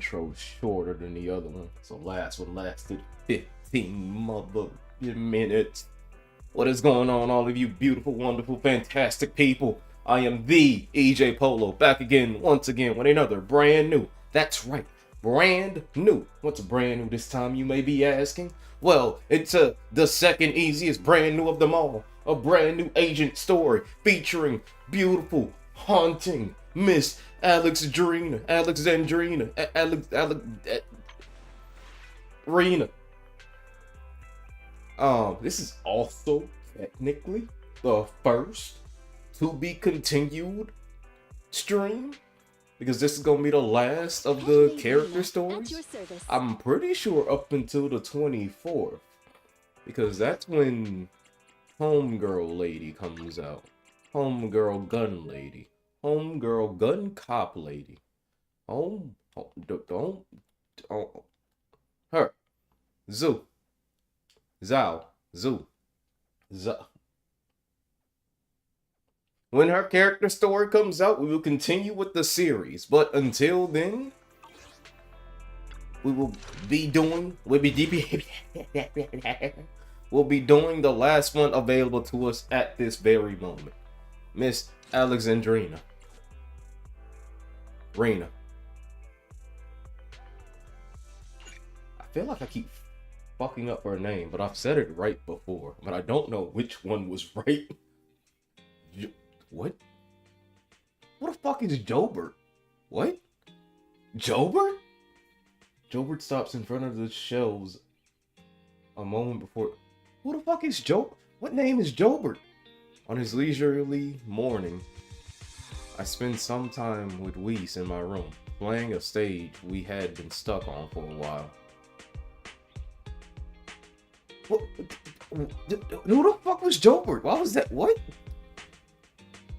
intro shorter than the other one. So last one lasted 15 minutes. What is going on, all of you beautiful, wonderful, fantastic people? I am the EJ Polo, back again, once again, with another brand new. That's right, brand new. What's brand new this time, you may be asking? Well, it's the second easiest brand new of them all. A brand new agent story featuring beautiful, haunting Miss Alexandrina. This is also technically the first to be continued stream, because this is gonna be the last of the character stories. I'm pretty sure up until the 24th, because that's when Homegirl Lady comes out. Homegirl Gun Lady. Homegirl Gun Cop Lady. Her. Zoo. Zao. Zoo. Zao. When her character story comes out, we will continue with the series. But until then, we'll be doing the last one available to us at this very moment. Miss Alexandrina. Rena. I feel like I keep fucking up her name, but I've said it right before, but I don't know which one was right. What? What the fuck is Jobert? What? Jobert? Jobert stops in front of the shelves a moment before. Who the fuck is Jobert? What name is Jobert? On his leisurely morning, I spent some time with Weiss in my room, playing a stage we had been stuck on for a while. What? Who the fuck was Jobert? Why was that? What?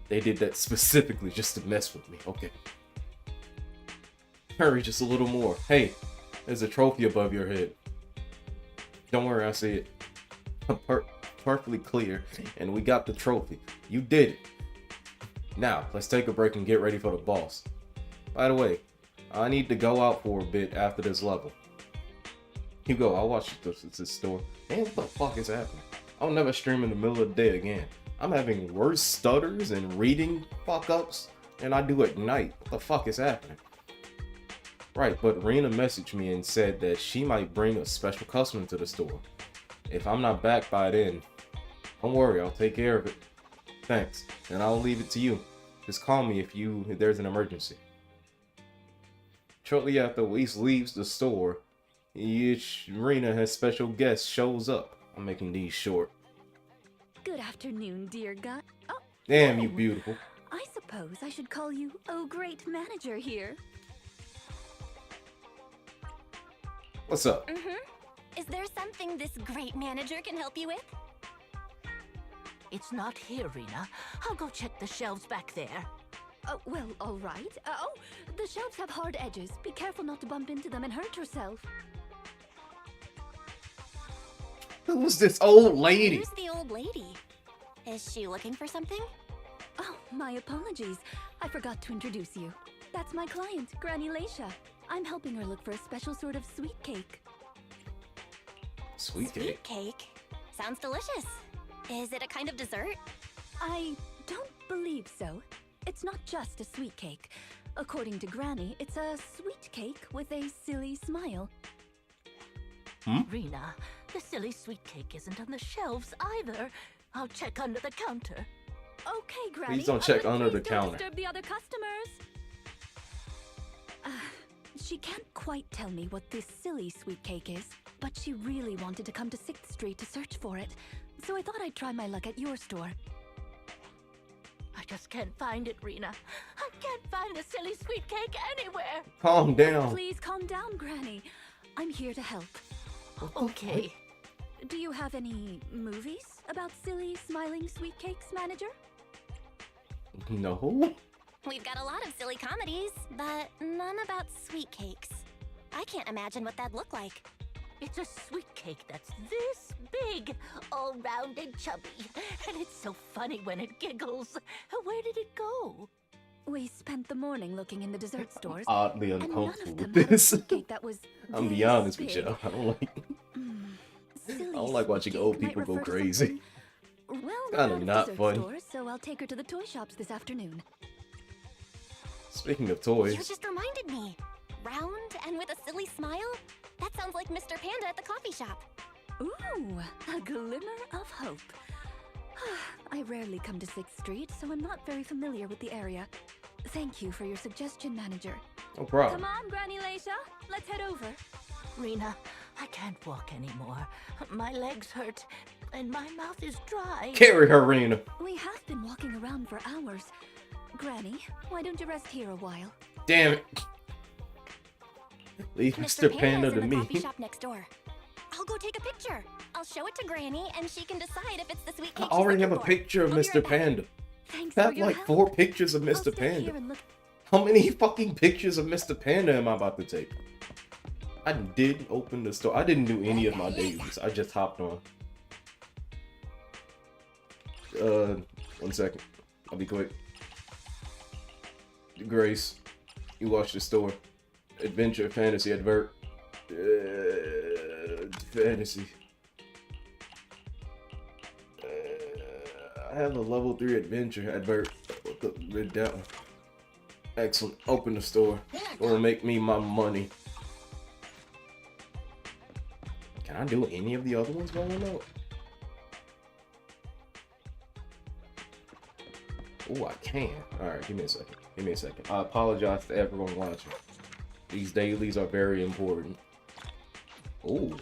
They did that specifically just to mess with me. Okay. Hurry just a little more. Hey, there's a trophy above your head. Don't worry, I see it. Perfectly clear, and we got the trophy. You did it. Now, let's take a break and get ready for the boss. By the way, I need to go out for a bit after this level. You go, I'll watch this store. Man, what the fuck is happening? I'll never stream in the middle of the day again. I'm having worse stutters and reading fuck-ups than I do at night. What the fuck is happening? Right, but Rena messaged me and said that she might bring a special customer to the store. If I'm not back by then, don't worry, I'll take care of it. Thanks, and I'll leave it to you. Just call me if there's an emergency. Shortly after Weiss leaves the store, Rena, her special guest, shows up. I'm making these short. Good afternoon, dear guy. Oh, damn, you beautiful. I suppose I should call you, oh, great manager here. What's up? Is there something this great manager can help you with? It's not here, Rena. I'll go check the shelves back there. Oh, well, all right. Oh, the shelves have hard edges. Be careful not to bump into them and hurt yourself. Who's this old lady? Who's the old lady? Is she looking for something? Oh, my apologies. I forgot to introduce you. That's my client, Granny Laisha. I'm helping her look for a special sort of sweet cake. Sweet cake? Sweet cake? Sounds delicious. Is it a kind of dessert? I don't believe so. It's not just a sweet cake. According to Granny, it's a sweet cake with a silly smile. Rena, the silly sweet cake isn't on the shelves either. I'll check under the counter. Okay, Granny. Please don't check under the don't counter. Disturb the other customers. She can't quite tell me what this silly sweet cake is, but she really wanted to come to 6th Street to search for it, so I thought I'd try my luck at your store. I just can't find it, Rena. I can't find the silly sweet cake anywhere. Calm down. Please calm down, Granny. I'm here to help. Okay. Do you have any movies about silly, smiling sweet cakes, manager? No. We've got a lot of silly comedies, but none about sweet cakes. I can't imagine what that'd look like. It's a sweet cake that's this big, all round and chubby. And it's so funny when it giggles. Where did it go? We spent the morning looking in the dessert stores, Oddly and none uncomfortable of them with had a this. sweet cake that was I'm be this honest with big. you. I don't like. Silly I don't like watching sweet old cake might people go refer to crazy. something- Well, we're Kinda out of not dessert fun. stores, so I'll take her to the toy shops this afternoon. Speaking of You toys, just reminded me. Round and with a silly smile? That sounds like Mr. Panda at the coffee shop. Ooh, a glimmer of hope. I rarely come to 6th Street, so I'm not very familiar with the area. Thank you for your suggestion, manager. no problem. Come on, Granny Leisha, let's head over. Rena, I can't walk anymore. My legs hurt, and my mouth is dry. Carry her, Rena. We have been walking around for hours. Granny, why don't you rest here a while? Damn it. Leave Mr. Panda is to in the me. coffee shop next door. I'll go take a picture. I'll show it to Granny, and she can decide if it's the sweet I cake. already she's have a looking for. picture of I'll be Mr. right back. Panda. Thanks I for have your like help. 4 pictures of I'll Mr. stay here Panda. and look. How many fucking pictures of Mr. Panda am I about to take? I did open the store. I didn't do any of my dailies. I just hopped on. 1 second. I'll be quick. Grace, you watch the store. Adventure fantasy advert. Fantasy. I have a level 3 adventure advert. Read that one. Excellent. Open the store. Gonna make me my money. Can I do any of the other ones while I'm out? Oh, I can. Alright, give me a second. Give me a second. I apologize to everyone watching. These dailies are very important. Oh.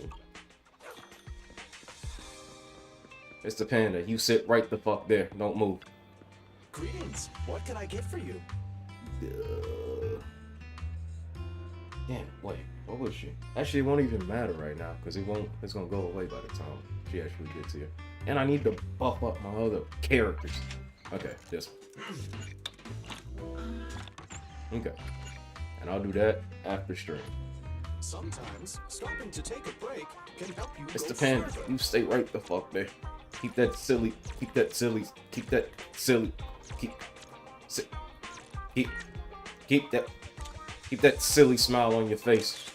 Mr. Panda, you sit right the fuck there. Don't move. Greetings. What can I get for you? Damn, wait. What was she? Actually, it won't even matter right now because it's gonna go away by the time she actually gets here. And I need to buff up my other characters. Okay, this one. Okay. And I'll do that after stream. Sometimes stopping to take a break can help you go Mr. Panda, further. you stay right the fuck there. Keep that silly, keep that silly, keep that silly, keep that silly smile on your face.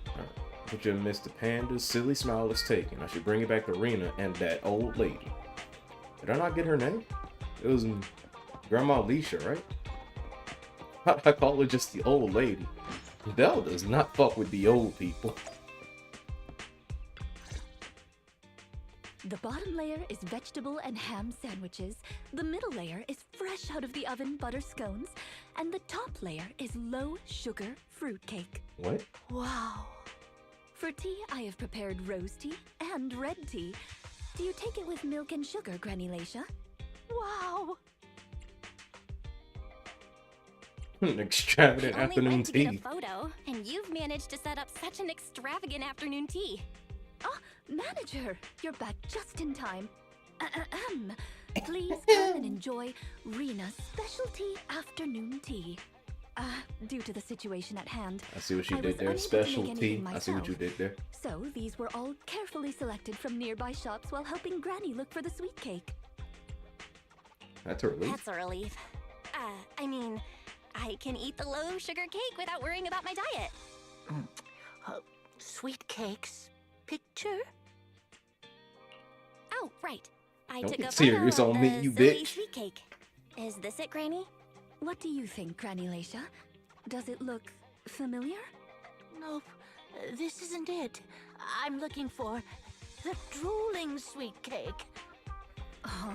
Alright, picture of Mr. Panda's silly smile is taken. I should bring it back to Rena and that old lady. Did I not get her name? It was Grandma Alicia, right? I call her just the old lady. Belle does not fuck with the old people. The bottom layer is vegetable and ham sandwiches, the middle layer is fresh out of the oven butter scones, and the top layer is low sugar fruitcake. What? Wow. For tea, I have prepared rose tea and red tea. Do you take it with milk and sugar, Granny Leisha? Wow. An extravagant I only afternoon went to get tea. a photo, and you've managed to set up such an extravagant afternoon tea. Ah, manager, you're back just in time. Please come and enjoy Rena's specialty afternoon tea. Due to the situation at hand, I see what you I did was there. unable to Special make tea. anything I see what you myself. did there. so these were all carefully selected from nearby shops while helping Granny look for the sweet cake. That's a relief. That's a relief. I mean, I can eat the low sugar cake without worrying about my diet. Sweet cakes. Picture? Oh, right. I Don't took get a photo serious of on me, the you silly bitch. sweet cake. Is this it, Granny? What do you think, Granny Leisha? Does it look familiar? Nope. This isn't it. I'm looking for the drooling sweet cake. Huh?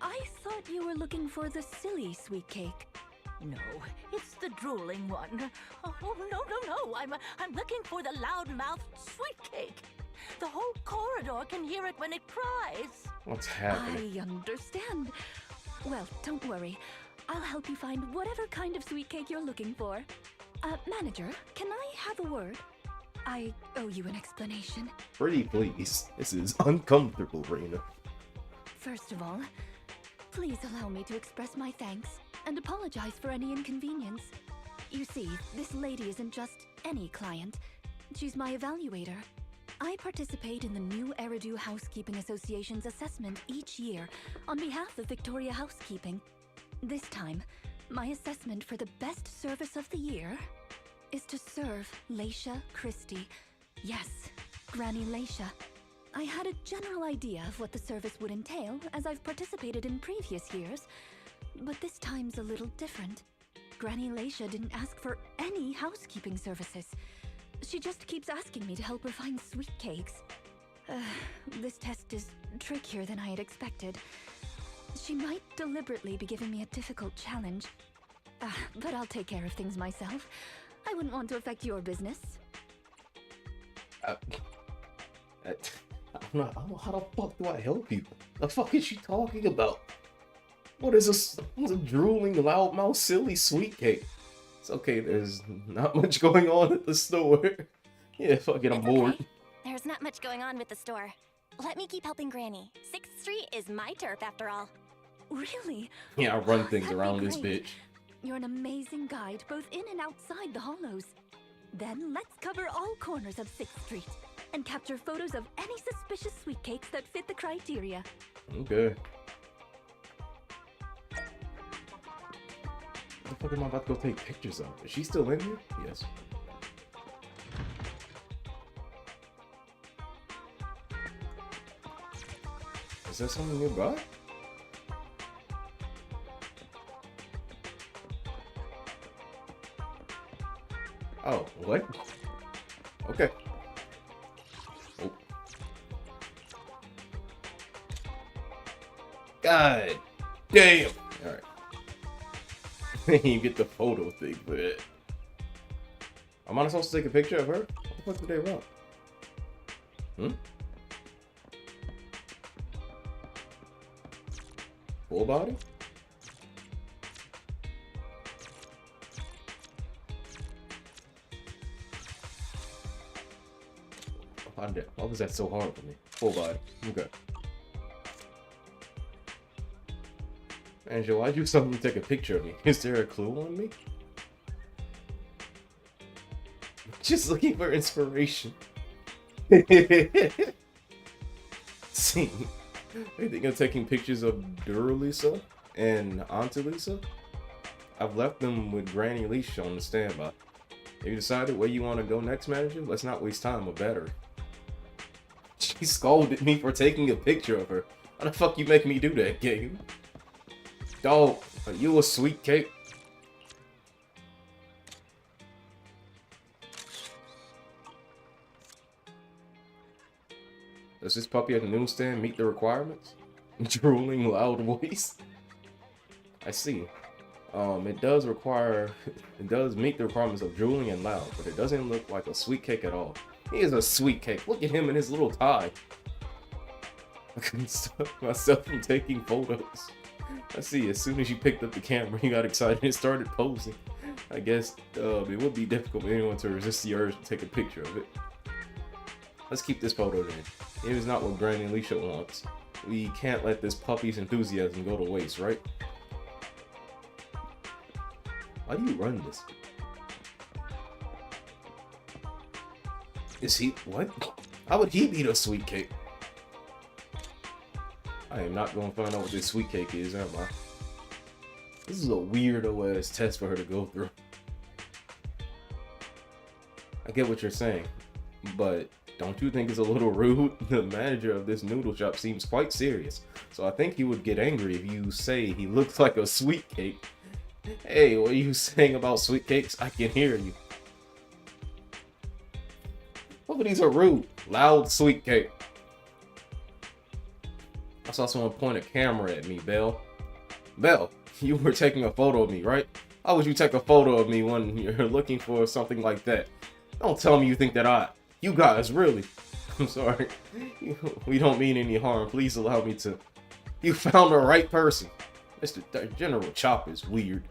I thought you were looking for the silly sweet cake. No, it's the drooling one. Oh, no. I'm looking for the loud-mouthed sweet cake. The whole corridor can hear it when it cries. What's happening? I understand. Well, don't worry. I'll help you find whatever kind of sweet cake you're looking for. Manager, can I have a word? I owe you an explanation. Pretty please. This is uncomfortable, Rena. First of all, please allow me to express my thanks and apologize for any inconvenience. You see, this lady isn't just any client. She's my evaluator. I participate in the new Eridu Housekeeping Association's assessment each year on behalf of Victoria Housekeeping. This time, my assessment for the best service of the year is to serve Leisha Christie. Yes, Granny Leisha. I had a general idea of what the service would entail, as I've participated in previous years, but this time's a little different. Granny Leisha didn't ask for any housekeeping services. She just keeps asking me to help her find sweet cakes. This test is trickier than I had expected. She might deliberately be giving me a difficult challenge. But I'll take care of things myself. I wouldn't want to affect your business. I'm not, how the fuck do I help you? The fuck is she talking about? What is this? What's a drooling, loudmouth, silly sweet cake? It's okay, there's not much going on at the store. Yeah, fuck it, I'm It's bored. okay. There's not much going on with the store. Let me keep helping Granny. 6th Street is my turf after all. Really? Yeah, I run things That'd be around this great. bitch. You're an amazing guide, both in and outside the hollows. Then let's cover all corners of 6th Street and capture photos of any suspicious sweet cakes that fit the criteria. Okay. What the fuck am I about to go take pictures of? Is she still in here? Yes. Is there something nearby? Oh, what? Okay. Oh. God damn! Alright. You get the photo thing, but am I supposed to take a picture of her? What the fuck do they want? Full body? Why was that so hard for me? Full body. Okay. Angela, why'd you suddenly take a picture of me? Is there a clue on me? Just looking for inspiration. See, I think I'm taking pictures of Duralisa and Auntie Lisa. I've left them with Granny Leisha on the standby. Have you decided where you want to go next, manager? Let's not waste time with battery. She scolded me for taking a picture of her. How the fuck you make me do that, game? Dog, are you a sweet cake? Does this puppy at the newsstand meet the requirements? Drooling loud voice. I see. It does meet the requirements of drooling and loud, but it doesn't look like a sweet cake at all. He is a sweet cake. Look at him in his little tie. I couldn't stop myself from taking photos. I see, as soon as you picked up the camera, you got excited and started posing. I guess it would be difficult for anyone to resist the urge to take a picture of it. Let's keep this photo then. It is not what Granny Leisha wants. We can't let this puppy's enthusiasm go to waste, right? Why do you run this? Is he... what? How would he beat a sweet cake? I am not going to find out what this sweet cake is, am I? This is a weirdo ass test for her to go through. I get what you're saying, but don't you think it's a little rude? The manager of this noodle shop seems quite serious, so I think he would get angry if you say he looks like a sweet cake. Hey, what are you saying about sweet cakes? I can hear you. Both of these are rude. Loud sweet cake. I saw someone point a camera at me, Belle. Belle, you were taking a photo of me, right? How would you take a photo of me when you're looking for something like that? Don't tell me you think that you guys, really. I'm sorry. We don't mean any harm. Please allow me to... You found the right person. Mr. General Chop is weird.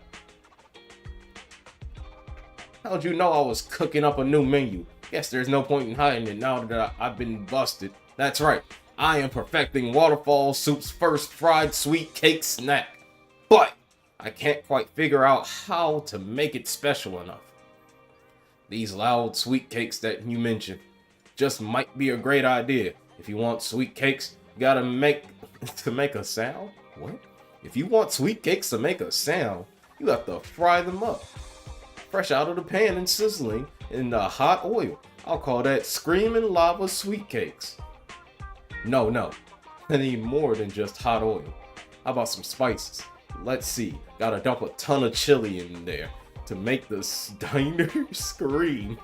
How'd you know I was cooking up a new menu? Guess there's no point in hiding it now that I've been busted. That's right. I am perfecting Waterfall Soup's first fried sweet cake snack. But I can't quite figure out how to make it special enough. These loud sweet cakes that you mentioned just might be a great idea. If you want sweet cakes, you gotta make a sound? What? If you want sweet cakes to make a sound, you have to fry them up. Fresh out of the pan and sizzling in the hot oil. I'll call that screaming lava sweet cakes. No. I need more than just hot oil. How about some spices? Let's see. Gotta dump a ton of chili in there to make the diner scream.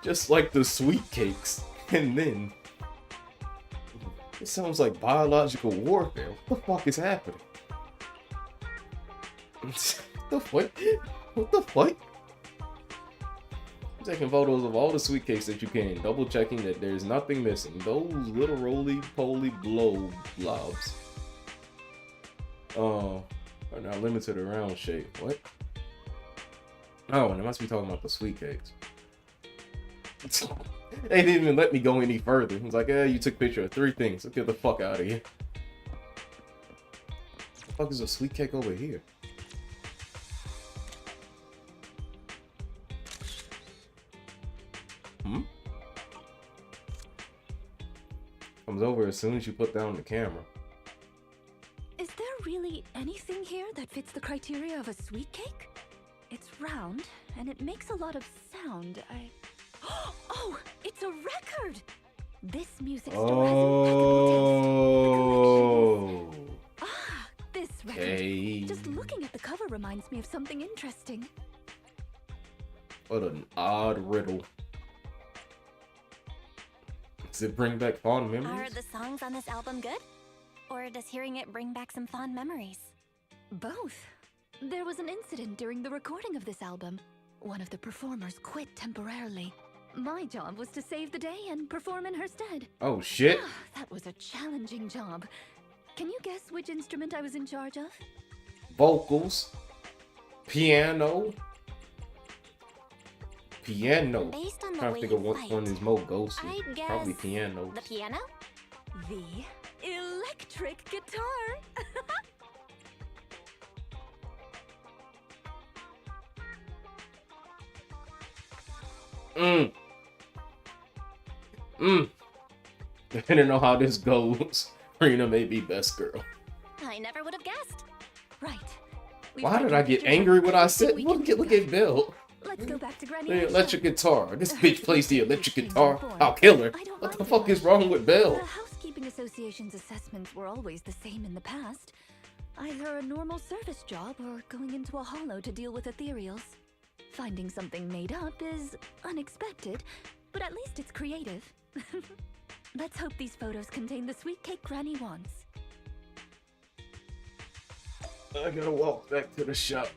Just like the sweet cakes. And then... it sounds like biological warfare. What the fuck is happening? What the fuck? I'm taking photos of all the sweet cakes that you can, double checking that there's nothing missing. Those little roly-poly blobs are not limited to round shape. What? Oh, and I must be talking about the sweet cakes. They didn't even let me go any further. It's like, you took a picture of 3 things. Let's get the fuck out of here. What the fuck is a sweet cake over here? Comes over as soon as you put down the camera. Is there really anything here that fits the criteria of a sweet cake? It's round, and it makes a lot of sound. Oh, it's a record! This music store has impeccable taste. This record. Okay. Just looking at the cover reminds me of something interesting. What an odd riddle. Does it bring back fond Are memories? the songs on this album good? Or does hearing it bring back some fond memories? Both. There was an incident during the recording of this album. One of the performers quit temporarily. My job was to save the day and perform in her stead. Oh shit. That was a challenging job. Can you guess which instrument I was in charge of? Vocals. Piano. Based on the Trying to way think you of what fight, one is more ghostly. I guess Probably piano. the piano? The electric guitar. Depending on how this goes, Rena may be best girl. I never would have guessed. Right. Why did I get angry when I said, look at Bill? Let's go back to Granny. The Asia. electric guitar. This bitch plays the electric guitar. I'll kill her. What the fuck is wrong with Bill? The Housekeeping Association's assessments were always the same in the past. Either a normal service job or going into a hollow to deal with ethereals. Finding something made up is unexpected, but at least it's creative. Let's hope these photos contain the sweet cake Granny wants. I gotta walk back to the shop.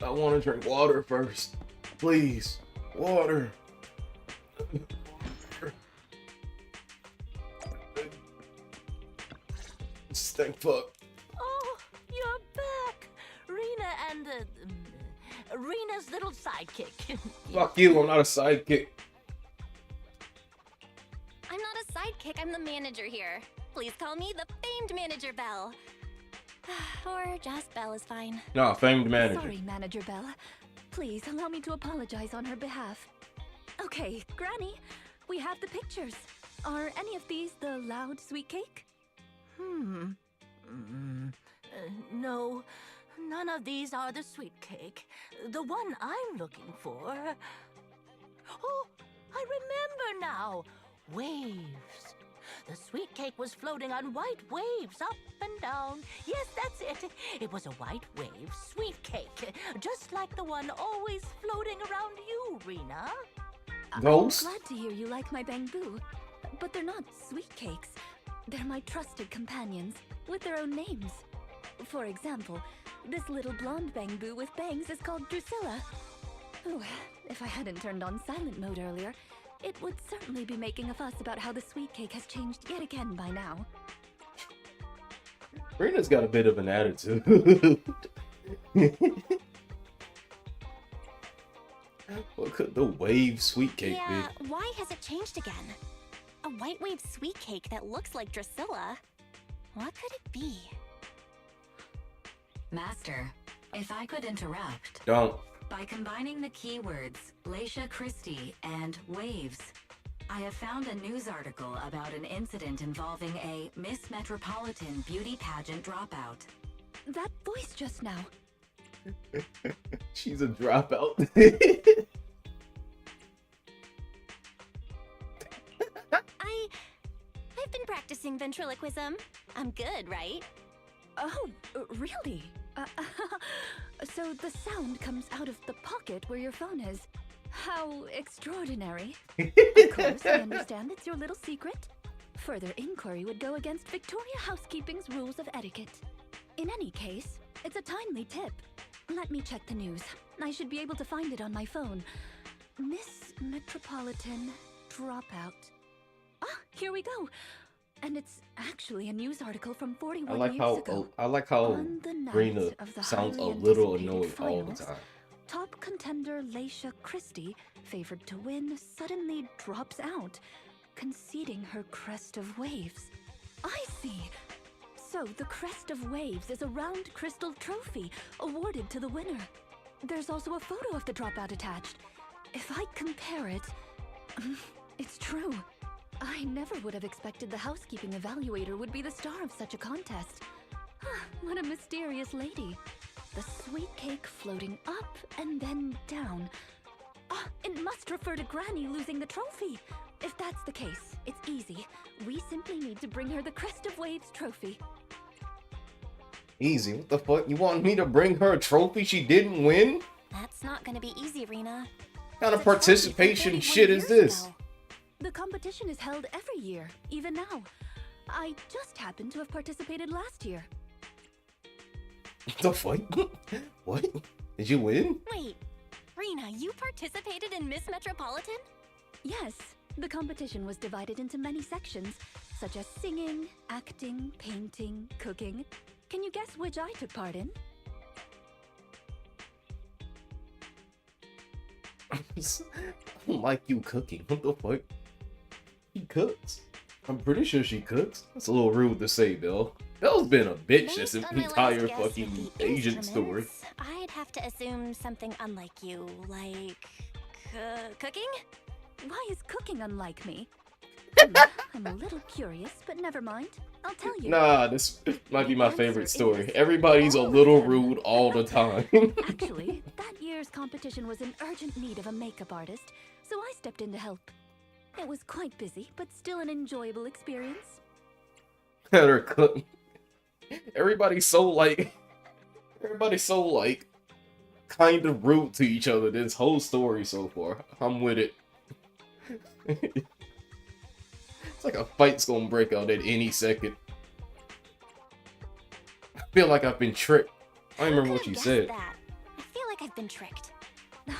I want to drink water first. Please. Water. Stink fuck. Oh, you're back! Rena and, Rena's little sidekick. Fuck you, I'm not a sidekick. I'm not a sidekick, I'm the manager here. Please call me the famed manager Belle. Or just Belle is fine. No, famed manager. Sorry, Manager Belle. Please allow me to apologize on her behalf. Okay, Granny, we have the pictures. Are any of these the loud sweet cake? No, none of these are the sweet cake. The one I'm looking for... Oh, I remember now. Waves. The sweet cake was floating on white waves up and down. Yes, that's it. It was a white wave sweet cake, just like the one always floating around you, Rena. Ghost? I'm glad to hear you like my bamboo, but they're not sweet cakes. They're my trusted companions, with their own names. For example, this little blonde bamboo with bangs is called Drusilla. Ooh, if I hadn't turned on silent mode earlier, it would certainly be making a fuss about how the sweet cake has changed yet again by now. Rena's got a bit of an attitude. What could the wave sweet cake Yeah, be? why has it changed again? A white wave sweet cake that looks like Drusilla? What could it be? Master, if I could interrupt. Don't. By combining the keywords Laisha Christie and waves, I have found a news article about an incident involving a Miss Metropolitan beauty pageant dropout. That voice just now. She's a dropout. I've been practicing ventriloquism. I'm good, right? Oh, really? So the sound comes out of the pocket where your phone is. How extraordinary. Of course, I understand it's your little secret. Further inquiry would go against Victoria Housekeeping's rules of etiquette. In any case, it's a timely tip. Let me check the news. I should be able to find it on my phone. Miss Metropolitan dropout. Ah, here we go. And it's actually a news article from 41 years ago. I like how On the night Rena of the sounds a highly little anticipated annoyed all the finals, time. Top contender Laisha Christie, favored to win, suddenly drops out, conceding her crest of waves. I see. So the crest of waves is a round crystal trophy awarded to the winner. There's also a photo of the dropout attached. If I compare it, it's true. I never would have expected the housekeeping evaluator would be the star of such a contest. What a mysterious lady. The sweet cake floating up and then down. It must refer to Granny losing the trophy. If that's the case, it's easy. We simply need to bring her the Crest of Waves trophy. Easy. What the fuck? You want me to bring her a trophy she didn't win? That's not gonna be easy, Rena. What kind of It's a trophy participation from 31 shit is years this? ago. The competition is held every year, even now. I just happened to have participated last year. What the fuck? What? Did you win? Wait, Rena, you participated in Miss Metropolitan? Yes, the competition was divided into many sections, such as singing, acting, painting, cooking. Can you guess which I took part in? I don't like you cooking. What the fuck? She cooks. I'm pretty sure she cooks. That's a little rude to say, Bill. Bill's been a bitch this Based on my last entire guess with fucking the agent story. instruments, I'd have to assume something unlike you, like cooking? Why is cooking unlike me? I'm a little curious, but never mind. I'll tell you. Nah, this might be The my answer favorite is story. Everybody's a all of little them. rude all the time. Actually, that year's competition was in urgent need of a makeup artist, so I stepped in to help. It was quite busy, but still an enjoyable experience. At her cook. Everybody's so like, kind of rude to each other this whole story so far. I'm with it. It's like a fight's gonna break out at any second. I feel like I've been tricked. I don't remember what you said. That? I feel like I've been tricked.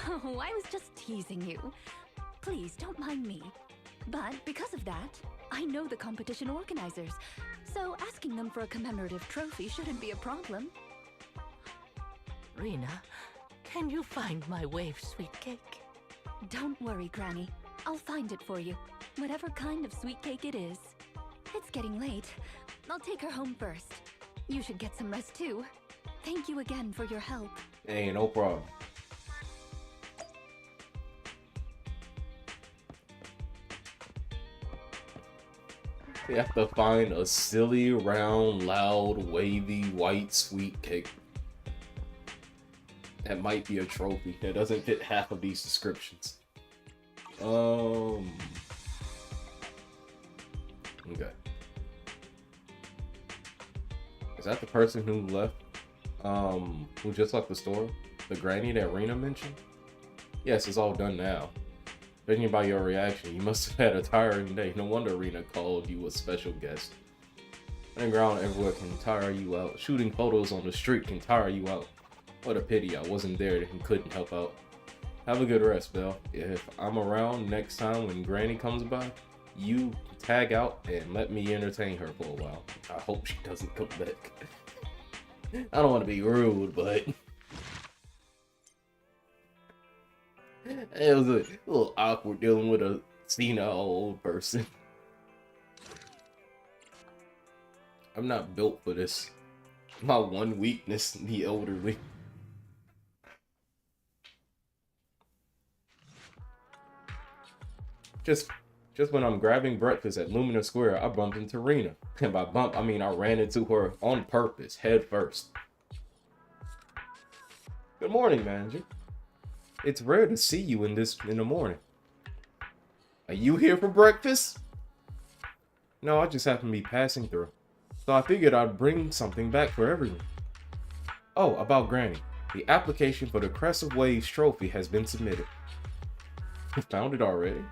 Oh, I was just teasing you. Please don't mind me. But because of that, I know the competition organizers, so asking them for a commemorative trophy shouldn't be a problem. Rena, can you find my wave sweet cake? Don't worry, Granny. I'll find it for you. Whatever kind of sweet cake it is. It's getting late. I'll take her home first. You should get some rest too. Thank you again for your help. Hey, no problem. We have to find a silly, round, loud, wavy, white sweet cake. That might be a trophy. That doesn't fit half of these descriptions. Okay. Is that the person who left? Who just left the store? The granny that Rena mentioned? Yes, it's all done now. Judging by your reaction, you must have had a tiring day. No wonder Rena called you a special guest. Running around everywhere can tire you out. Shooting photos on the street can tire you out. What a pity I wasn't there and couldn't help out. Have a good rest, Belle. If I'm around next time when Granny comes by, you tag out and let me entertain her for a while. I hope she doesn't come back. I don't want to be rude, but it was a little awkward dealing with a senile old person. I'm not built for this. My one weakness, the elderly. Just when I'm grabbing breakfast at Lumina Square, I bumped into Rena. And by bump, I mean I ran into her on purpose, head first. Good morning, manager. It's rare to see you in the morning. Are you here for breakfast? No, I just happen to be passing through. So I figured I'd bring something back for everyone. Oh, about Granny. The application for the Crest of Waves trophy has been submitted. You found it already?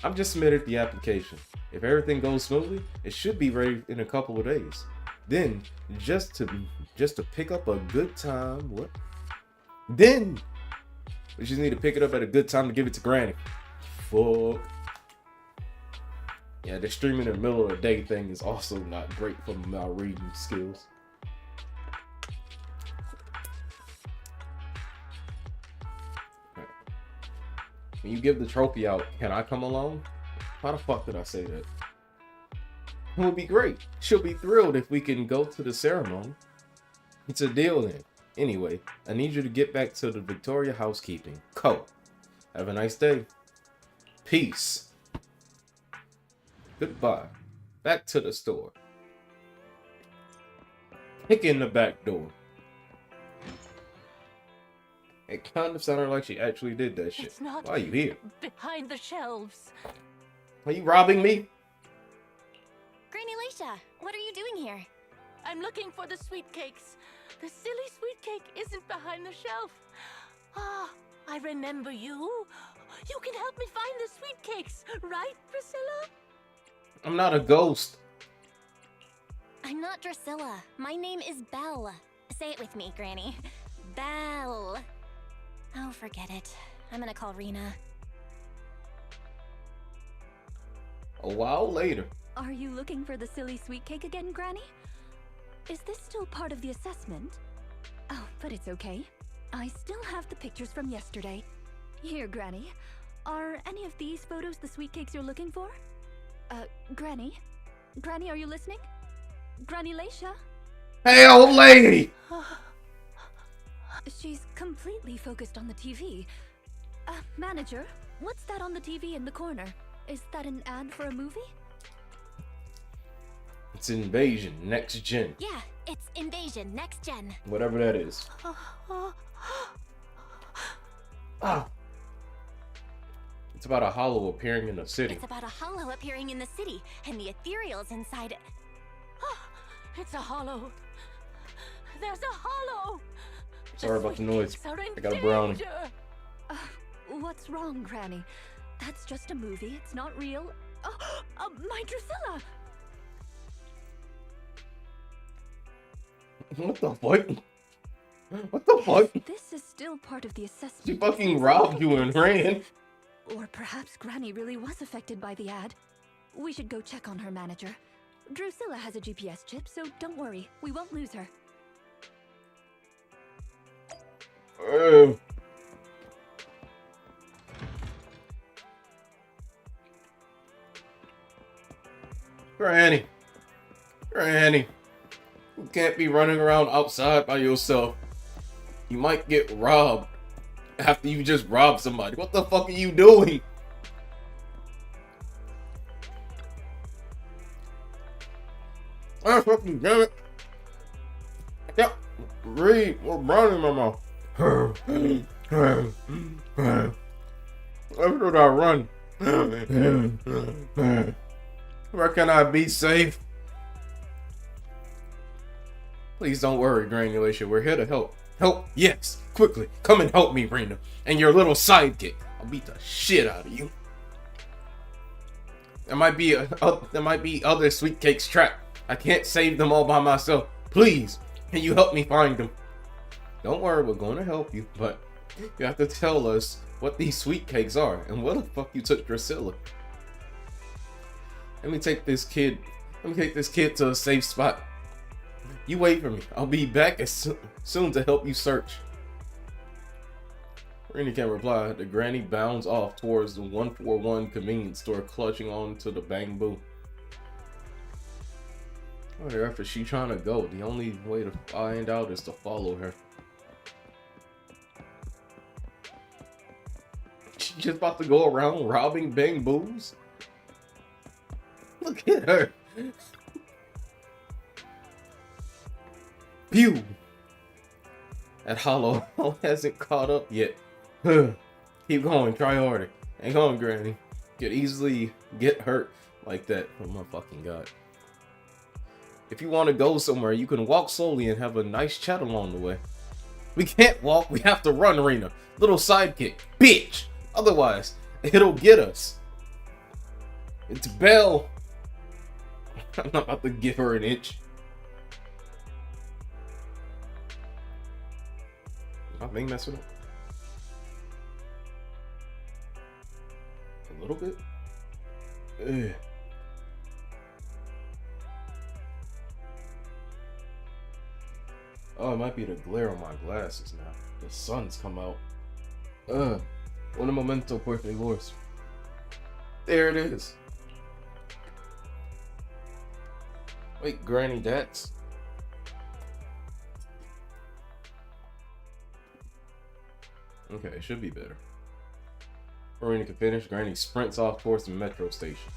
I've just submitted the application. If everything goes smoothly, it should be ready in a couple of days. Then, just to pick up a good time, what? Then, we just need to pick it up at a good time to give it to Granny. Fuck. Yeah, the streaming in the middle of the day thing is also not great for my reading skills. When you give the trophy out, can I come along? How the fuck did I say that? It would be great. She'll be thrilled if we can go to the ceremony. It's a deal then. Anyway, I need you to get back to the Victoria housekeeping. Co. Have a nice day. Peace. Goodbye. Back to the store. Kick in the back door. It kind of sounded like she actually did that shit. It's not Why are you here? behind the shelves. Are you robbing me? Granny Leisha, what are you doing here? I'm looking for the sweet cakes. The silly sweet cake isn't behind the shelf. Ah, I remember you. You can help me find the sweet cakes, right, Priscilla? I'm not a ghost. I'm not Drusilla. My name is Belle. Say it with me, Granny. Belle. Oh, forget it. I'm gonna call Rena. A while later. Are you looking for the silly sweet cake again, Granny? Is this still part of the assessment? Oh, but it's okay. I still have the pictures from yesterday. Here, Granny. Are any of these photos the sweet cakes you're looking for? Granny? Granny, are you listening? Granny Leisha? Hey, old lady! She's completely focused on the TV. Manager, what's that on the TV in the corner? Is that an ad for a movie? It's Invasion Next Gen. Yeah, it's Invasion Next Gen. Whatever that is. Ah. It's about a hollow appearing in the city. It's about a hollow appearing in the city, and the ethereals inside it. It's a hollow. There's a hollow. Sorry about the noise. Sweet cakes are in I got a brownie. danger. What's wrong, Granny? That's just a movie. It's not real. My Drusilla! What the fuck? What the fuck? This is still part of the assessment. She fucking robbed you and ran. Or perhaps Granny really was affected by the ad. We should go check on her, manager. Drusilla has a GPS chip, so don't worry. We won't lose her. Granny. Granny. You can't be running around outside by yourself. You might get robbed after you just robbed somebody. What the fuck are you doing? Ah, fucking damn it. Yep. Read. We're brownie in my mouth. Where should I run? Where can I be safe? Please don't worry, Granulation. We're here to help. Help? Yes. Quickly. Come and help me, Rena. And your little sidekick. I'll beat the shit out of you. There might be other sweet cakes trapped. I can't save them all by myself. Please, can you help me find them? Don't worry, we're going to help you, but you have to tell us what these sweet cakes are and where the fuck you took Drusilla. Let me take this kid to a safe spot. You wait for me. I'll be back as soon to help you search. Rena can't reply. The granny bounds off towards the 141 convenience store, clutching on to the bamboo. Wherever she's trying to go, the only way to find out is to follow her. She's just about to go around robbing bamboos? Look at her. Pew! That hollow hasn't caught up yet. Keep going, try harder. Hang on, Granny. Could easily get hurt like that. Oh my fucking god. If you want to go somewhere, you can walk slowly and have a nice chat along the way. We can't walk, we have to run, Rena. Little sidekick. Bitch! Otherwise, it'll get us. It's Belle. I'm not about to give her an inch. My thing messing up. A little bit. Ugh. Oh, it might be the glare on my glasses now. The sun's come out. Un momento, por favor. There it is. Wait, Granny, that's... Okay, it should be better. Marina can finish. Granny sprints off towards the metro station.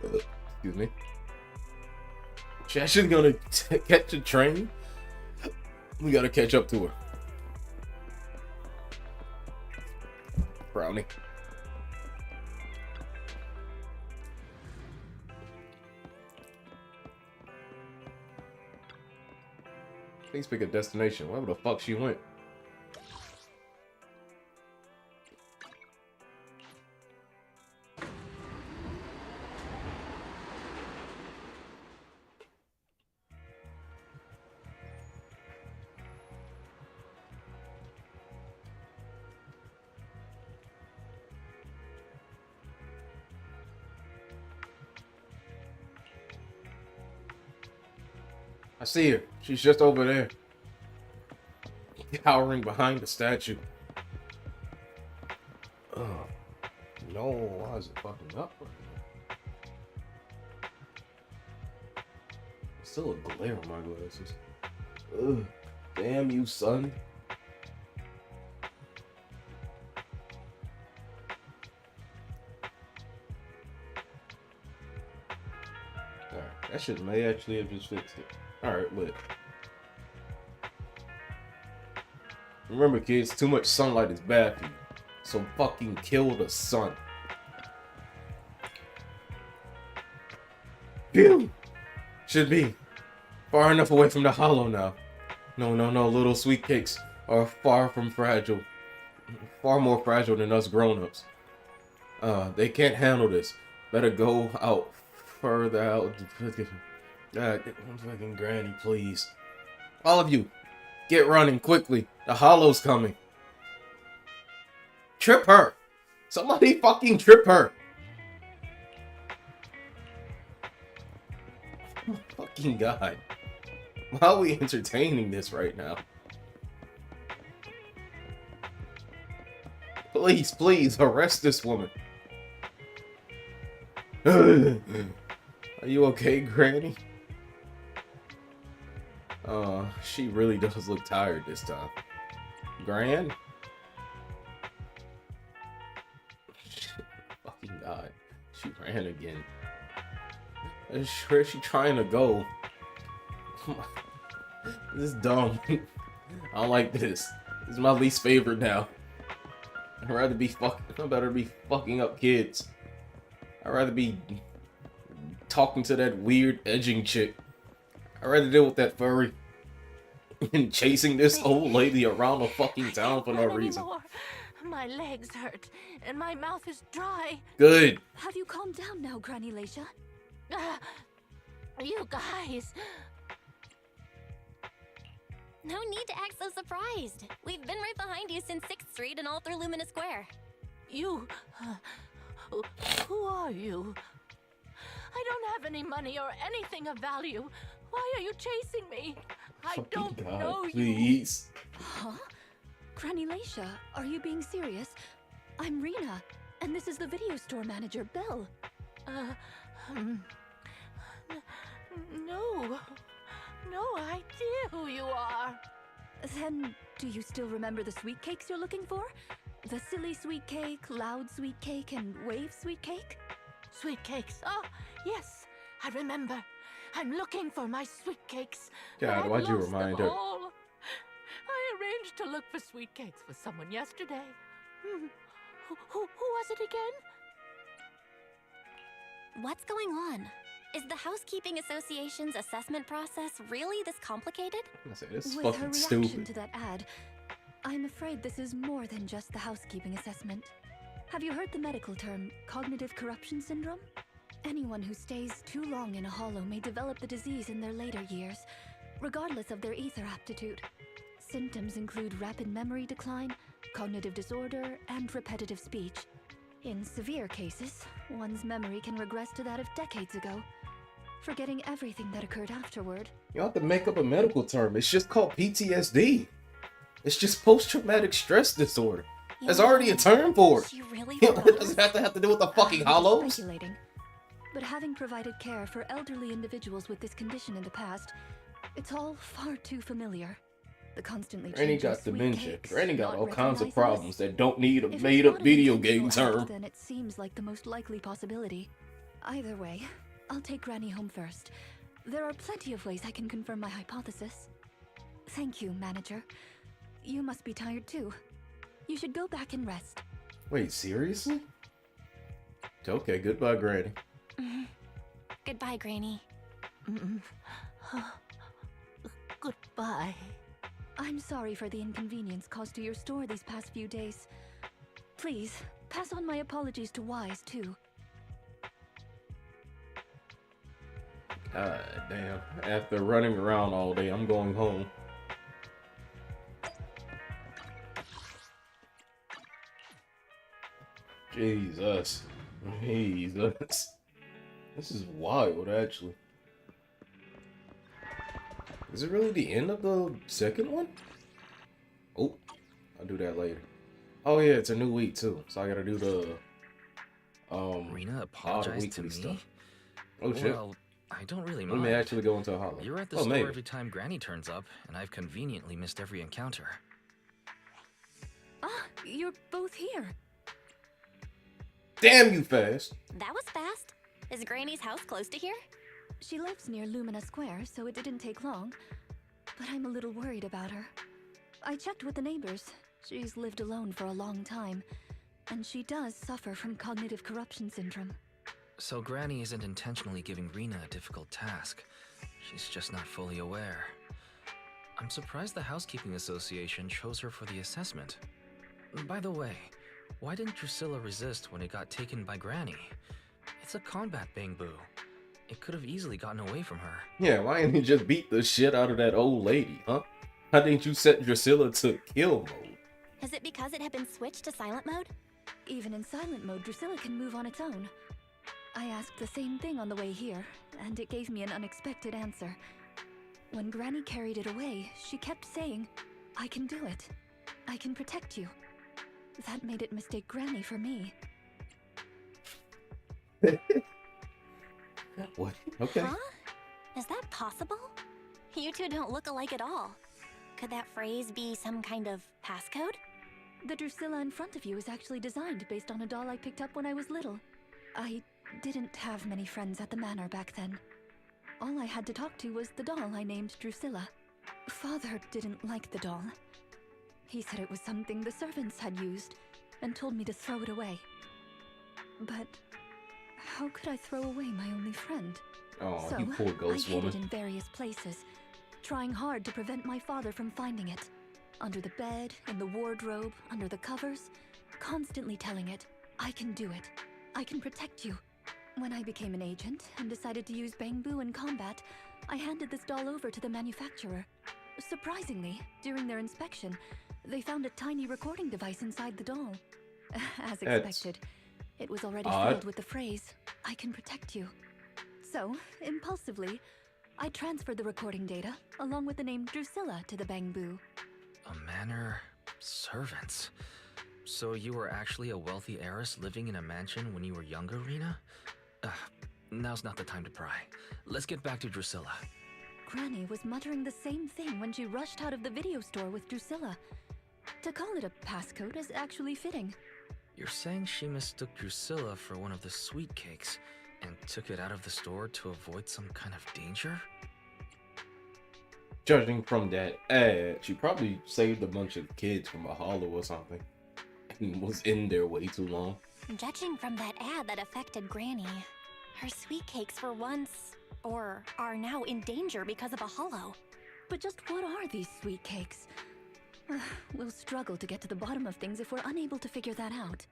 Excuse me. She actually gonna catch a train? We gotta catch up to her. Brownie. Please pick a destination. Wherever the fuck she went. I see her. She's just over there. Cowering behind the statue. Oh, no. Why is it fucking up right now? Still a glare on my glasses. Ugh. Damn you, son. Alright, that shit may actually have just fixed it. Alright, lit. Remember, kids, too much sunlight is bad for you. So fucking kill the sun. Phew! Should be far enough away from the hollow now. No, little sweet cakes are far from fragile. Far more fragile than us grown-ups. They can't handle this. Better go out. Further out. Fucking Granny, please. All of you, get running quickly. The hollow's coming. Trip her. Somebody fucking trip her. Oh, fucking God. Why are we entertaining this right now? Please, arrest this woman. Are you okay, Granny? She really does look tired this time. Gran? Fucking God. She ran again. Where is she trying to go? This is dumb. I don't like this. This is my least favorite now. I'd rather be fucking up kids. I'd rather be talking to that weird edging chick. I'd rather deal with that furry and chasing this old lady around the fucking town for no reason. Anymore. My legs hurt and my mouth is dry. Good. Have you calmed down now, Granny Leisha? You guys. No need to act so surprised. We've been right behind you since 6th Street and all through Lumina Square. You. Who are you? I don't have any money or anything of value. Why are you chasing me? I Fucking don't God, know you. please. Huh? Granny Leisha, are you being serious? I'm Rena, and this is the video store manager, Belle. No idea who you are. Then, do you still remember the sweet cakes you're looking for? The silly sweet cake, loud sweet cake, and wave sweet cake? Sweet cakes. Oh, yes, I remember. I'm looking for my sweet cakes. God, but why'd I've you lost them remind her? all. I arranged to look for sweet cakes with someone yesterday. Who was it again? What's going on? Is the Housekeeping Association's assessment process really this complicated? I said, this is With her fucking reaction stupid. to that ad, I'm afraid this is more than just the housekeeping assessment. Have you heard the medical term cognitive corruption syndrome? Anyone who stays too long in a hollow may develop the disease in their later years, regardless of their ether aptitude. Symptoms include rapid memory decline, cognitive disorder, and repetitive speech. In severe cases, one's memory can regress to that of decades ago, forgetting everything that occurred afterward. You don't have to make up a medical term. It's just called PTSD. It's just post-traumatic stress disorder. There's already a term for it. She really It forgot doesn't us? have to do with the fucking I'm hollows. speculating, but having provided care for elderly individuals with this condition in the past, it's all far too familiar. The constantly Granny changing got sweet dementia. cakes, Granny got not all kinds of recognizing problems us. that don't need a If it's made-up not an video intentional game act, term. then it seems like the most likely possibility. Either way, I'll take Granny home first. There are plenty of ways I can confirm my hypothesis. Thank you, manager. You must be tired too. You should go back and rest. Wait, seriously? Okay, goodbye, Granny. Goodbye, Granny. Goodbye. I'm sorry for the inconvenience caused to your store these past few days. Please, pass on my apologies to Wise, too. God damn. After running around all day, I'm going home. Jesus. Jesus. This is wild, actually. Is it really the end of the second one? Oh, I'll do that later. Oh yeah, it's a new week too, so I gotta do the Rena odd apologized to weekly me. stuff. Oh shit. Well, I don't really Let mind. me actually go into a hollow. You're at the Oh, store maybe. every time Granny turns up, and I've conveniently missed every encounter. Ah, you're both here. Damn you fast. That was fast. Is Granny's house close to here? She lives near Lumina Square, so it didn't take long. But I'm a little worried about her. I checked with the neighbors. She's lived alone for a long time, and she does suffer from cognitive corruption syndrome. So Granny isn't intentionally giving Rena a difficult task. She's just not fully aware. I'm surprised the Housekeeping Association chose her for the assessment. By the way, why didn't Drusilla resist when it got taken by Granny? It's a combat bamboo. It could have easily gotten away from her. Yeah, why didn't you just beat the shit out of that old lady, huh? How didn't you set Drusilla to kill mode? Is it because it had been switched to silent mode? Even in silent mode, Drusilla can move on its own. I asked the same thing on the way here, and it gave me an unexpected answer. When Granny carried it away, she kept saying, "I can do it. I can protect you." That made it mistake Granny for me. What? Okay. Huh? Is that possible? You two don't look alike at all. Could that phrase be some kind of passcode? The Drusilla in front of you is actually designed based on a doll I picked up when I was little. I didn't have many friends at the manor back then. All I had to talk to was the doll I named Drusilla. Father didn't like the doll. He said it was something the servants had used, and told me to throw it away. But how could I throw away my only friend? Oh, So, you poor ghost I hid woman. it in various places, trying hard to prevent my father from finding it. Under the bed, in the wardrobe, under the covers, constantly telling it, "I can do it. I can protect you." When I became an agent and decided to use bamboo in combat, I handed this doll over to the manufacturer. Surprisingly, during their inspection, they found a tiny recording device inside the doll. As That's expected, it was already odd. filled with the phrase, "I can protect you." So, impulsively, I transferred the recording data, along with the name Drusilla, to the bamboo. A manor, servants. So you were actually a wealthy heiress living in a mansion when you were younger, Rena? Now's not the time to pry. Let's get back to Drusilla. Granny was muttering the same thing when she rushed out of the video store with Drusilla. To call it a passcode is actually fitting. You're saying she mistook Drusilla for one of the sweet cakes and took it out of the store to avoid some kind of danger? Judging from that ad, she probably saved a bunch of kids from a hollow or something and was in there way too long. Judging from that ad that affected Granny, her sweet cakes were once, or are now, in danger because of a hollow. But just what are these sweet cakes? We'll struggle to get to the bottom of things if we're unable to figure that out.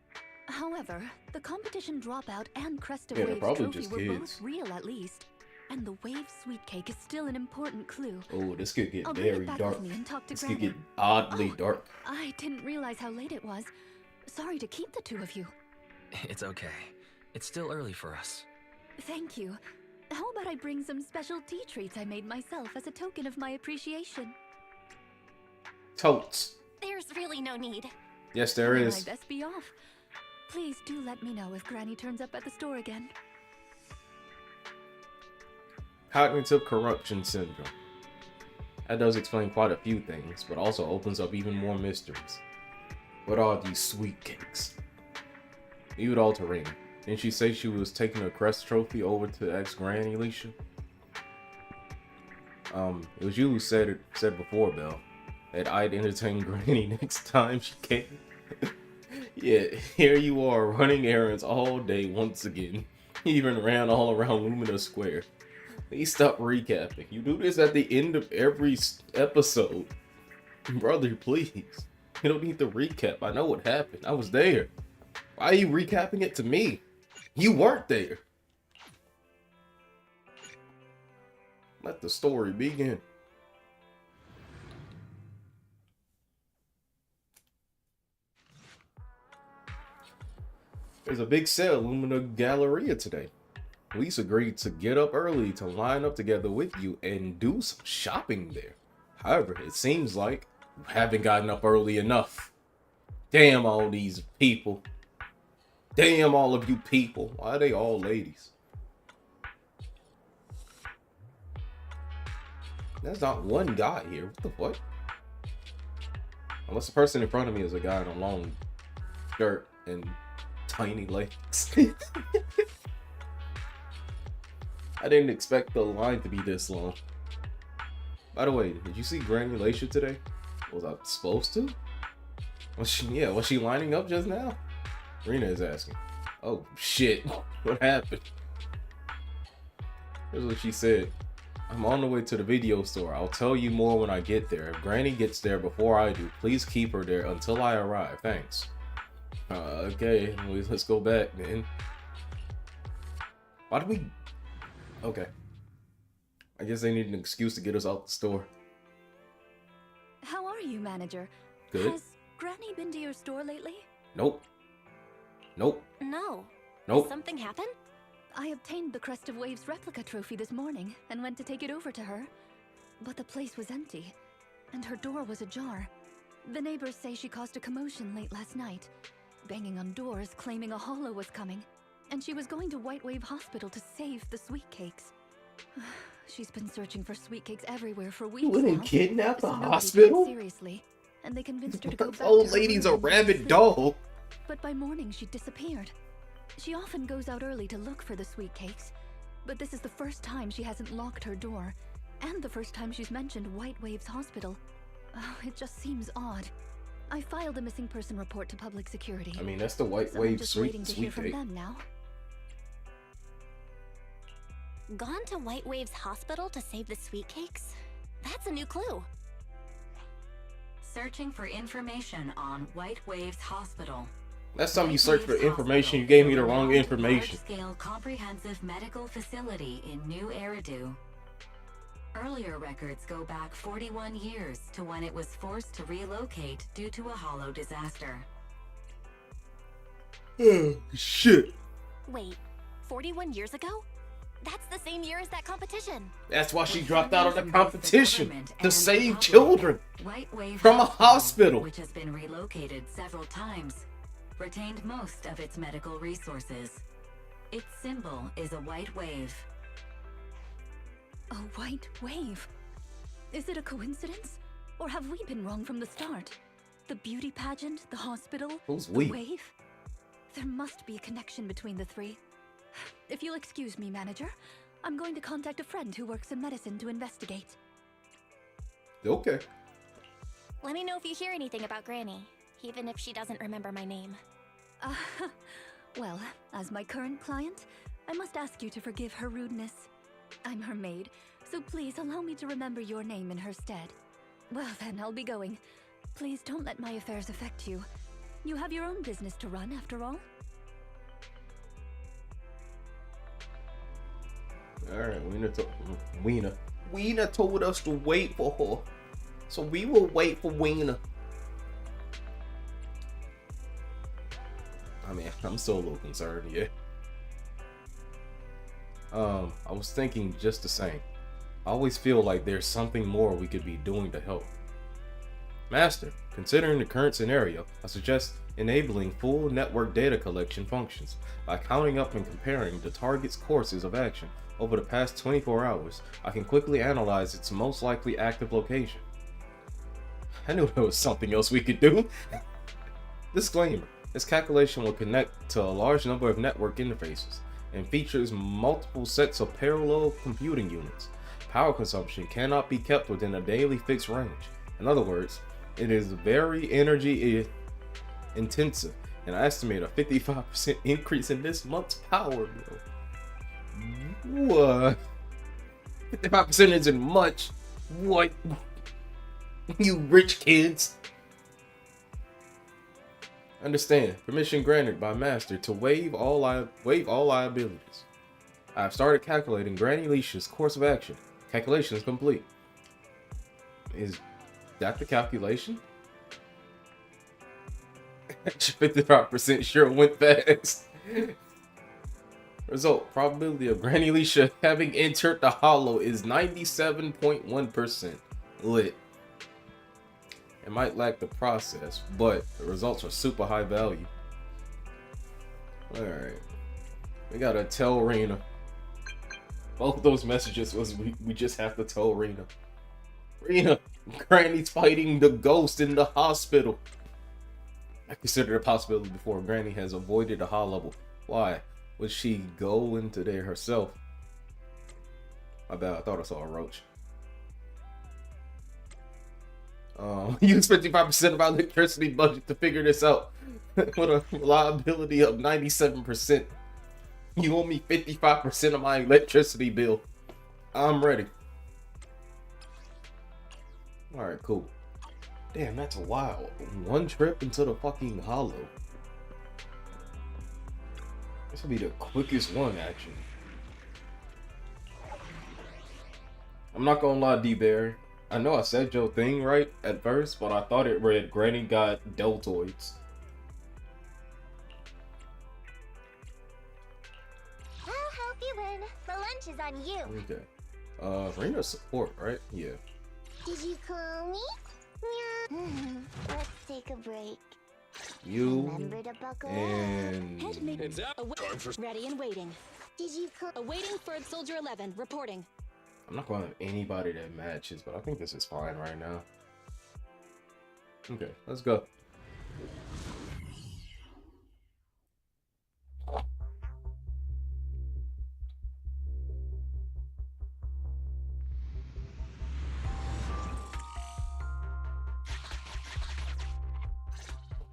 However, the competition dropout and Crest of Yeah, they're Waves probably trophy just were kids. both real at least. And the Wave sweet cake is still an important clue. Oh, this could get I'll bring it very back dark. with me and talk to This could Granny. get oddly Oh, dark. I didn't realize how late it was. Sorry to keep the two of you. It's okay. It's still early for us. Thank you. How about I bring some special tea treats I made myself as a token of my appreciation? Totes. There's really no need. Yes, there Then is. I'd best be off. Please do let me know if Granny turns up at the store again. Cognitive corruption syndrome. That does explain quite a few things, but also opens up even more mysteries. What are these sweet cakes? Leave it all to Rena. Didn't she say she was taking a Crest trophy over to ex-Granny, Alicia? It was you who said before, Belle, that I'd entertain Granny next time she came. Yeah, here you are running errands all day once again. You even ran all around Lumina Square. Please stop recapping. You do this at the end of every episode. Brother, please. You don't need to recap. I know what happened. I was there. Why are you recapping it to me? You weren't there. Let the story begin. There's a big sale at Lumina Galleria today. Lisa agreed to get up early to line up together with you and do some shopping there. However, it seems like you haven't gotten up early enough. Damn all these people. Damn all of you people. Why are they all ladies? There's not one guy here. What the fuck? Unless the person in front of me is a guy in a long shirt and tiny legs. I didn't expect the line to be this long. By the way, did you see Granny Lacia today? Was I supposed to? Was she lining up just now? Rena is asking. Oh shit, what happened? Here's what she said. I'm on the way to the video store. I'll tell you more when I get there. If Granny gets there before I do, please keep her there until I arrive. Thanks. Okay, let's go back then. Why did we... Okay. I guess they need an excuse to get us out the store. How are you, manager? Good. Has Granny been to your store lately? Nope. Nope. No. Nope. Something happened? I obtained the Crest of Waves replica trophy this morning and went to take it over to her. But the place was empty, and her door was ajar. The neighbors say she caused a commotion late last night, banging on doors claiming a hollow was coming, and she was going to White Wave Hospital to save the sweet cakes. She's been searching for sweet cakes everywhere for weeks You wouldn't now, kidnap so a nobody took it hospital? seriously, and they convinced her to go This back old to her lady's room a and go to rabid sleep. dog. But by morning, she disappeared. She often goes out early to look for the sweet cakes, but this is the first time she hasn't locked her door, and the first time she's mentioned White Waves Hospital. Oh, it just seems odd. I filed a missing person report to public security. I mean, that's the White So I'm Wave just waiting to hear sweet from cake. them now. Gone to White Waves Hospital to save the sweet cakes? That's a new clue. Searching for information on White Waves Hospital. Last time you White searched for Waves information, Hospital you gave me is the a wrong renowned, information. Large-scale comprehensive medical facility in New Eridu. Earlier records go back 41 years to when it was forced to relocate due to a hollow disaster. Oh, shit. Wait, 41 years ago? That's the same year as that competition. That's why she With dropped out of the funding from both the competition. government To and the save public, children. White Wave From a hospital. which has been relocated several times, retained most of its medical resources. Its symbol is a white wave. A white wave? Is it a coincidence? Or have we been wrong from the start? The beauty pageant, the hospital, Who's the we? wave? There must be a connection between the three. If you'll excuse me, manager, I'm going to contact a friend who works in medicine to investigate. Okay. Let me know if you hear anything about Granny, even if she doesn't remember my name. Well, as my current client, I must ask you to forgive her rudeness. I'm her maid, so please allow me to remember your name in her stead. Well then, I'll be going. Please don't let my affairs affect you. You have your own business to run, after all. Alright, Weena told us to wait for her. So we will wait for Weena. I mean, I'm still a little concerned, yeah. I was thinking just the same. I always feel like there's something more we could be doing to help. Master, considering the current scenario, I suggest enabling full network data collection functions by counting up and comparing the target's courses of action over the past 24 hours. I can quickly analyze its most likely active location. I knew there was something else we could do. Disclaimer. This calculation will connect to a large number of network interfaces and features multiple sets of parallel computing units. Power consumption cannot be kept within a daily fixed range. In other words, it is very energy intensive, and I estimate a 55% increase in this month's power bill. What? 55% isn't much. What? You rich kids. Understand. Permission granted by Master to waive all liabilities. I have started calculating Granny Leisha's course of action. Calculation is complete. Is that the calculation? 55% sure went fast. Result. Probability of Granny Leisha having entered the hollow is 97.1%. Lit. It might lack the process, but the results are super high value. Alright. We gotta tell Rena. Both of those messages was we just have to tell Rena. Rena, Granny's fighting the ghost in the hospital. I considered a possibility before. Granny has avoided the hollow. Why? Would she go into there herself? My bad, I thought I saw a roach. Use 55% of our electricity budget to figure this out. With a reliability of 97%. You owe me 55% of my electricity bill. I'm ready. Alright, cool. Damn, that's a while. One trip into the fucking hollow. This will be the quickest one, actually. I'm not gonna lie, D-Berry. I know I said your thing right at first, but I thought it read Granny got deltoids. I'll help you win. The lunch is on you. Okay. Rena's support, right? Yeah. Did you call me? Yeah. Let's take a break. You Remember to buckle and Head mate. Ready and waiting. Did you call? Awaiting Third Soldier 11. Reporting. I'm not going to have anybody that matches, but I think this is fine right now. Okay, let's go.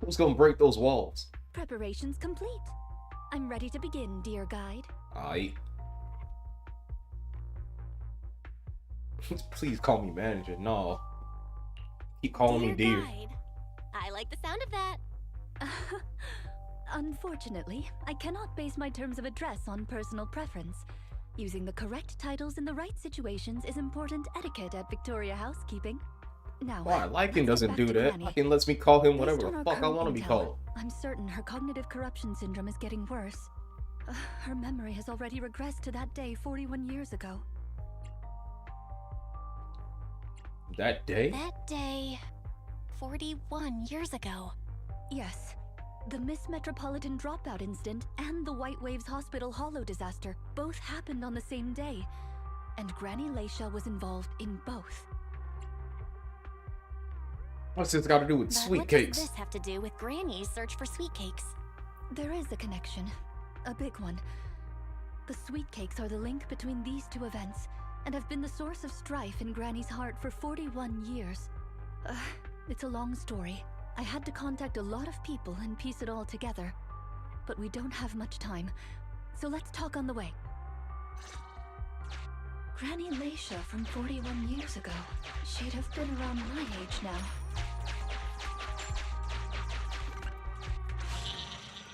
Who's gonna break those walls? Preparations complete. I'm ready to begin, dear guide. Aight. Please call me manager. No. Keep calling me dear. Guide. I like the sound of that. Unfortunately, I cannot base my terms of address on personal preference. Using the correct titles in the right situations is important etiquette at Victoria Housekeeping. Now, Why? Lycan let's get doesn't back do to that. Granny. Lycan lets me call him whatever Based on the our fuck I current want to be intel, called. I'm certain her cognitive corruption syndrome is getting worse. Her memory has already regressed to that day 41 years ago. That day? That day, 41 years ago. Yes. The Miss Metropolitan dropout incident and the White Waves Hospital Hollow disaster both happened on the same day. And Granny Leisha was involved in both. What's this got to do with But sweet what cakes? does this have to do with Granny's search for sweet cakes? There is a connection. A big one. The sweet cakes are the link between these two events, and have been the source of strife in Granny's heart for 41 years. It's a long story. I had to contact a lot of people and piece it all together. But we don't have much time, so let's talk on the way. Granny Leisha from 41 years ago. She'd have been around my age now.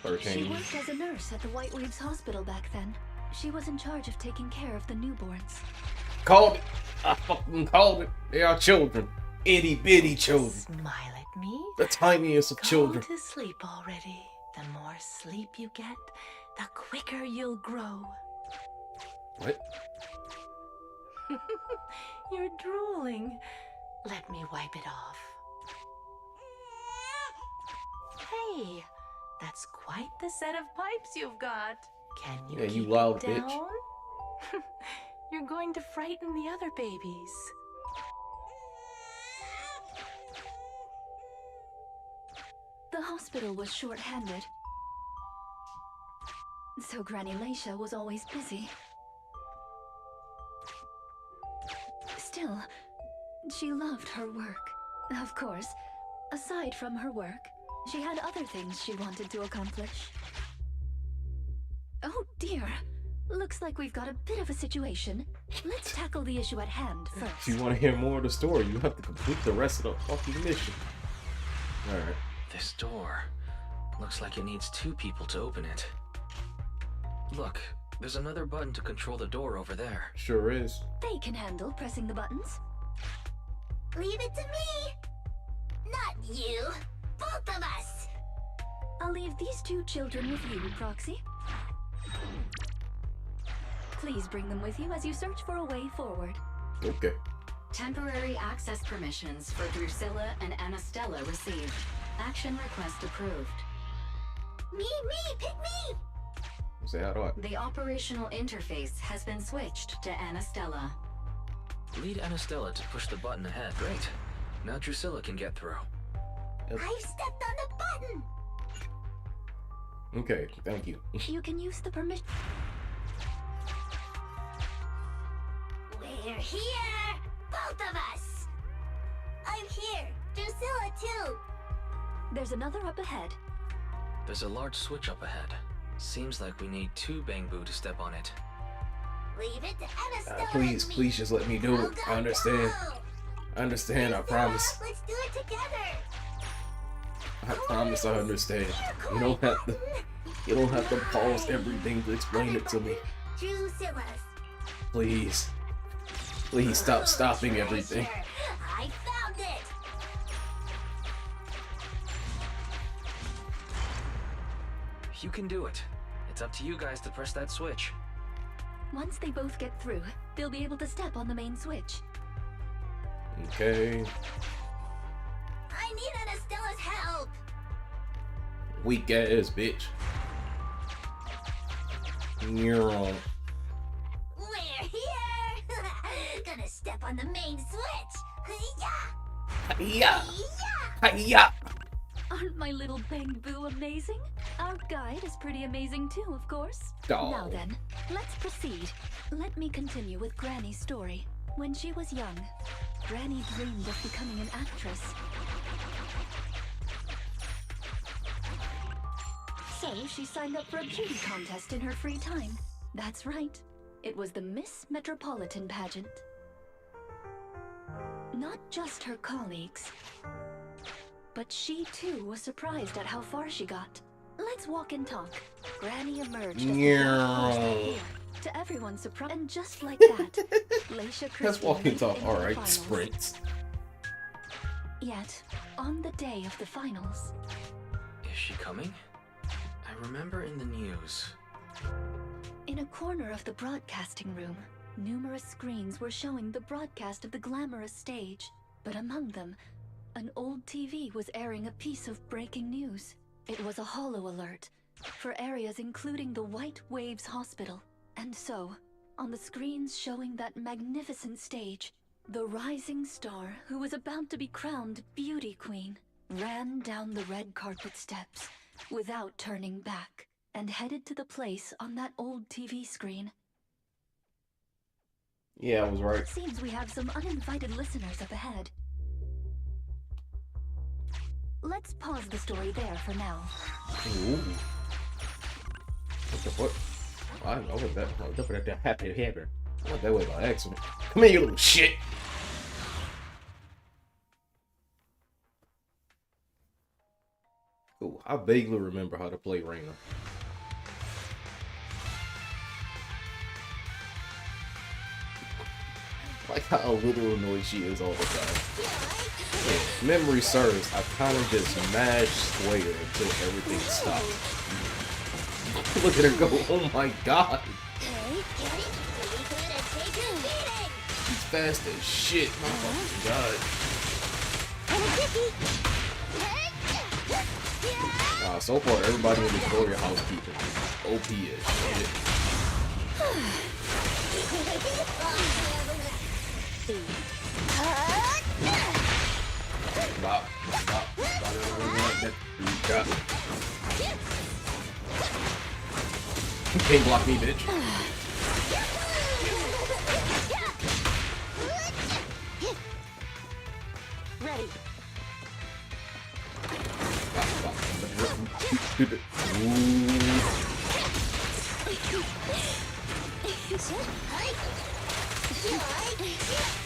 13. She worked as a nurse at the White Waves Hospital back then. She was in charge of taking care of the newborns. Called it. I fucking called it. They are children. Itty bitty children. Smile at me. The tiniest of Go children. to sleep already. The more sleep you get, the quicker you'll grow. What? You're drooling. Let me wipe it off. Hey, that's quite the set of pipes you've got. Can you Yeah, keep you loud it bitch. down? You're going to frighten the other babies. The hospital was short-handed, so Granny Leisha was always busy. Still, she loved her work. Of course, aside from her work, she had other things she wanted to accomplish. Oh dear, looks like we've got a bit of a situation. Let's tackle the issue at hand first. If you want to hear more of the story, you have to complete the rest of the fucking mission. Alright. This door looks like it needs 2 people to open it. Look, there's another button to control the door over there. Sure is. They can handle pressing the buttons. Leave it to me! Not you! Both of us! I'll leave these 2 children with you, Proxy. Please bring them with you as you search for a way forward. Okay. Temporary access permissions for Drusilla and Anastella received. Action request approved. Me, pick me! Say how do I? The operational interface has been switched to Anastella. Lead Anastella to push the button ahead. Great. Now Drusilla can get through. I stepped on the button! Okay, thank you. You can use the permission. We're here! Both of us! I'm here! Drusilla too! There's another up ahead. There's a large switch up ahead. Seems like we need 2 Bangbu to step on it. Leave it to Anastella Please, and me. please just let me do Go, it. go, I understand. go. I understand, I Drusilla, promise. Let's do it together! I promise I understand. You don't have to pause everything to explain it to me. Drusilla's. Please. Please stop stopping everything. I found it! You can do it. It's up to you guys to press that switch. Once they both get through, they'll be able to step on the main switch. Okay. I need Anastella's help! Weak ass bitch. Neuron. We're here! Gonna step on the main switch! Yeah! Hiya! Yeah! Hiya! Aren't my little Bangbu amazing? Our guide is pretty amazing too, of course. Oh. Now then, let's proceed. Let me continue with Granny's story. When she was young, Granny dreamed of becoming an actress. So she signed up for a beauty contest in her free time. That's right. It was the Miss Metropolitan pageant. Not just her colleagues, but she too was surprised at how far she got. Let's walk and talk. Granny emerged as the dark horse that year. To everyone's surprise, and just like that, Leisha Let's walk and talk. into the Alright, finals. sprints. Yet, on the day of the finals, Is she coming? I remember in the news. in a corner of the broadcasting room, numerous screens were showing the broadcast of the glamorous stage. But among them, an old TV was airing a piece of breaking news. It was a holo alert for areas including the White Waves Hospital. And so, on the screens showing that magnificent stage, the rising star who was about to be crowned beauty queen ran down the red carpet steps without turning back, and headed to the place on that old TV screen. Yeah, I was right. It seems we have some uninvited listeners up ahead. Let's pause the story there for now. Ooh. What the fuck? I don't know what that. What that happy happened. What that was by accident. Come here, you little shit. Ooh, I vaguely remember how to play Reina. Like how little annoyed she is all the time. If memory serves, I kind of just mashed square until everything stopped. Look at her go, oh my god. She's fast as shit. Oh my god. So far, everybody in Victoria housekeeping OP as shit. Bop, bop, you can't block me, bitch. Ready.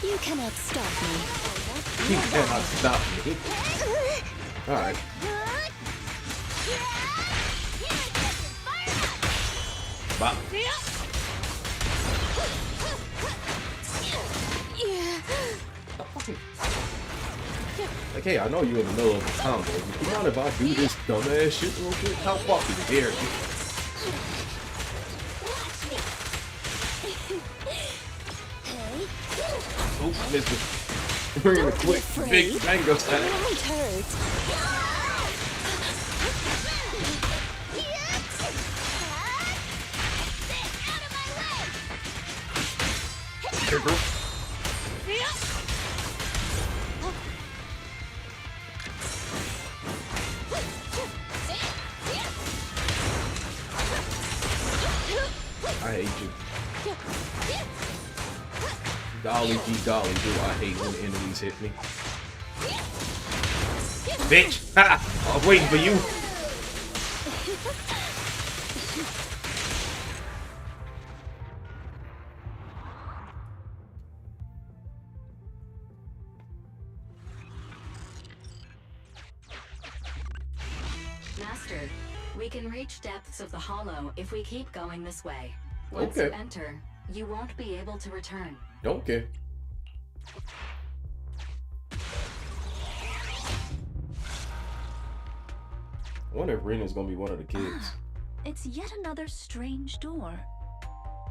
You cannot stop me. You cannot stop me. Alright. Bop. Like, hey, I know you're in the middle of a combo. You mind if I do this dumbass shit real quick? How fucking dare you? Oh, missed it. We're in a quick, big mango stack. Here, bro. I hate you. Golly gee golly, do I hate when enemies hit me. Bitch! Ha! I was waiting for you! Master, we can reach depths of the hollow if we keep going this way. Once you enter, you won't be able to return. Okay. I wonder if Rena's gonna be one of the kids. It's yet another strange door.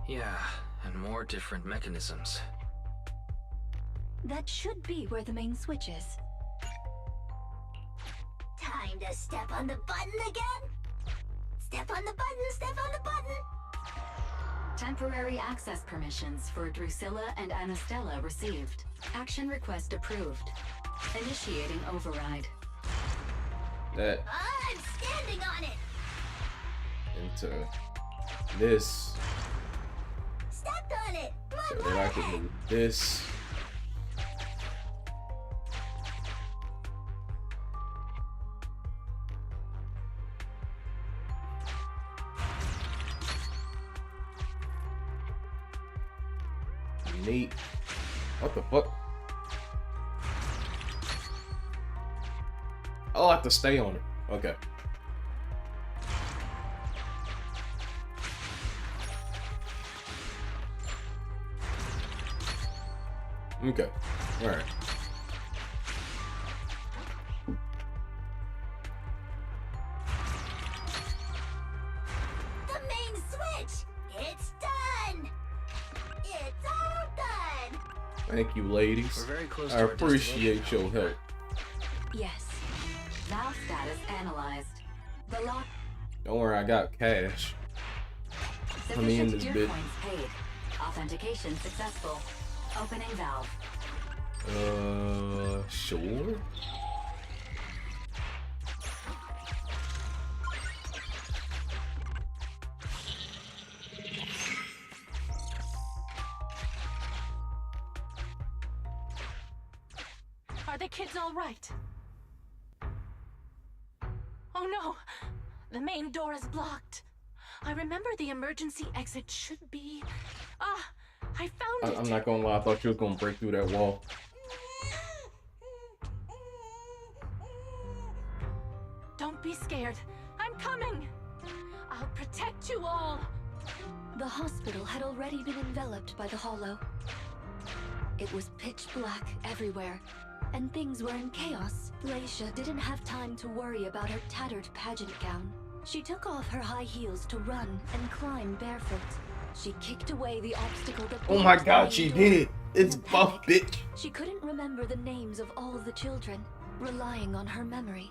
Yeah, and more different mechanisms. That should be where the main switch is. Time to step on the button again? Step on the button, step on the button! Temporary access permissions for Drusilla and Anastella received. Action request approved. Initiating override. That I'm standing on it! into this. Stepped on it! So then I can move this. Neat. What the fuck? I'll have to stay on it. Okay. Okay. Alright. The main switch! It's done! It's all done! Thank you, ladies. We're very close I to our appreciate your help. Yes. Valve status analyzed. The lock. Don't worry, I got cash. Let me in this Sufficient bit. gear points paid. Authentication successful. Opening valve. Sure. kid's all right. Oh no! The main door is blocked. I remember the emergency exit should be... Ah! I found it! I'm not gonna lie, I thought you was gonna break through that wall. Don't be scared. I'm coming! I'll protect you all! The hospital had already been enveloped by the hollow. It was pitch black everywhere, and things were in chaos. Leisha didn't have time to worry about her tattered pageant gown. She took off her high heels to run and climb barefoot. She kicked away the obstacle that... Oh my blocked god, the she main door. did! It's In a buff, panic, bitch! She couldn't remember the names of all the children, relying on her memory.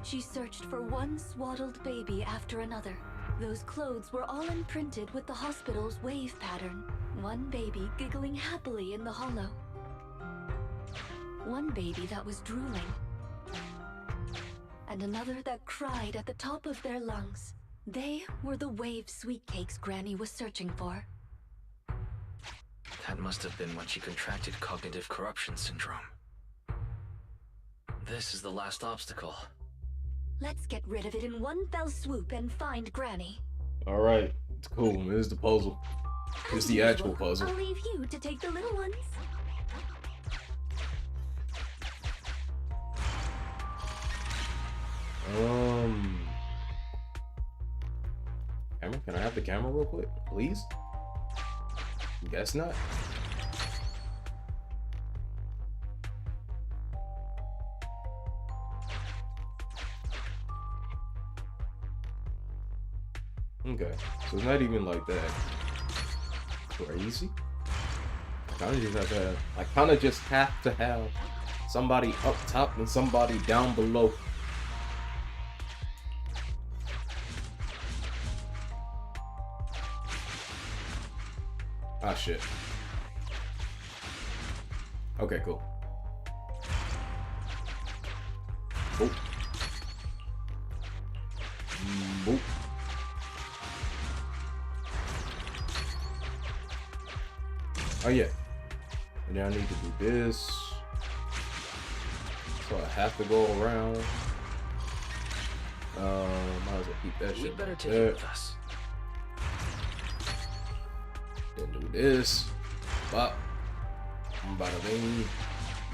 She searched for one swaddled baby after another. Those clothes were all imprinted with the hospital's wave pattern. One baby giggling happily in the hollow. One baby that was drooling. And another that cried at the top of their lungs. They were the wave sweet cakes Granny was searching for. That must have been when she contracted cognitive corruption syndrome. This is the last obstacle. Let's get rid of it in one fell swoop and find Granny. Alright, it's cool. Here's the puzzle. Here's the actual puzzle. I'll leave you to take the little ones. Camera? Can I have the camera real quick, please? Guess not. Okay, so it's not even like that crazy. I kind of just have to have somebody up top and somebody down below. Ah, shit. Okay, cool. Boop. Boop. Oh yeah. And now I need to do this. So I have to go around. Might as well keep that We shit. better like take that. it with us. Then do this. Bop. Bada bing.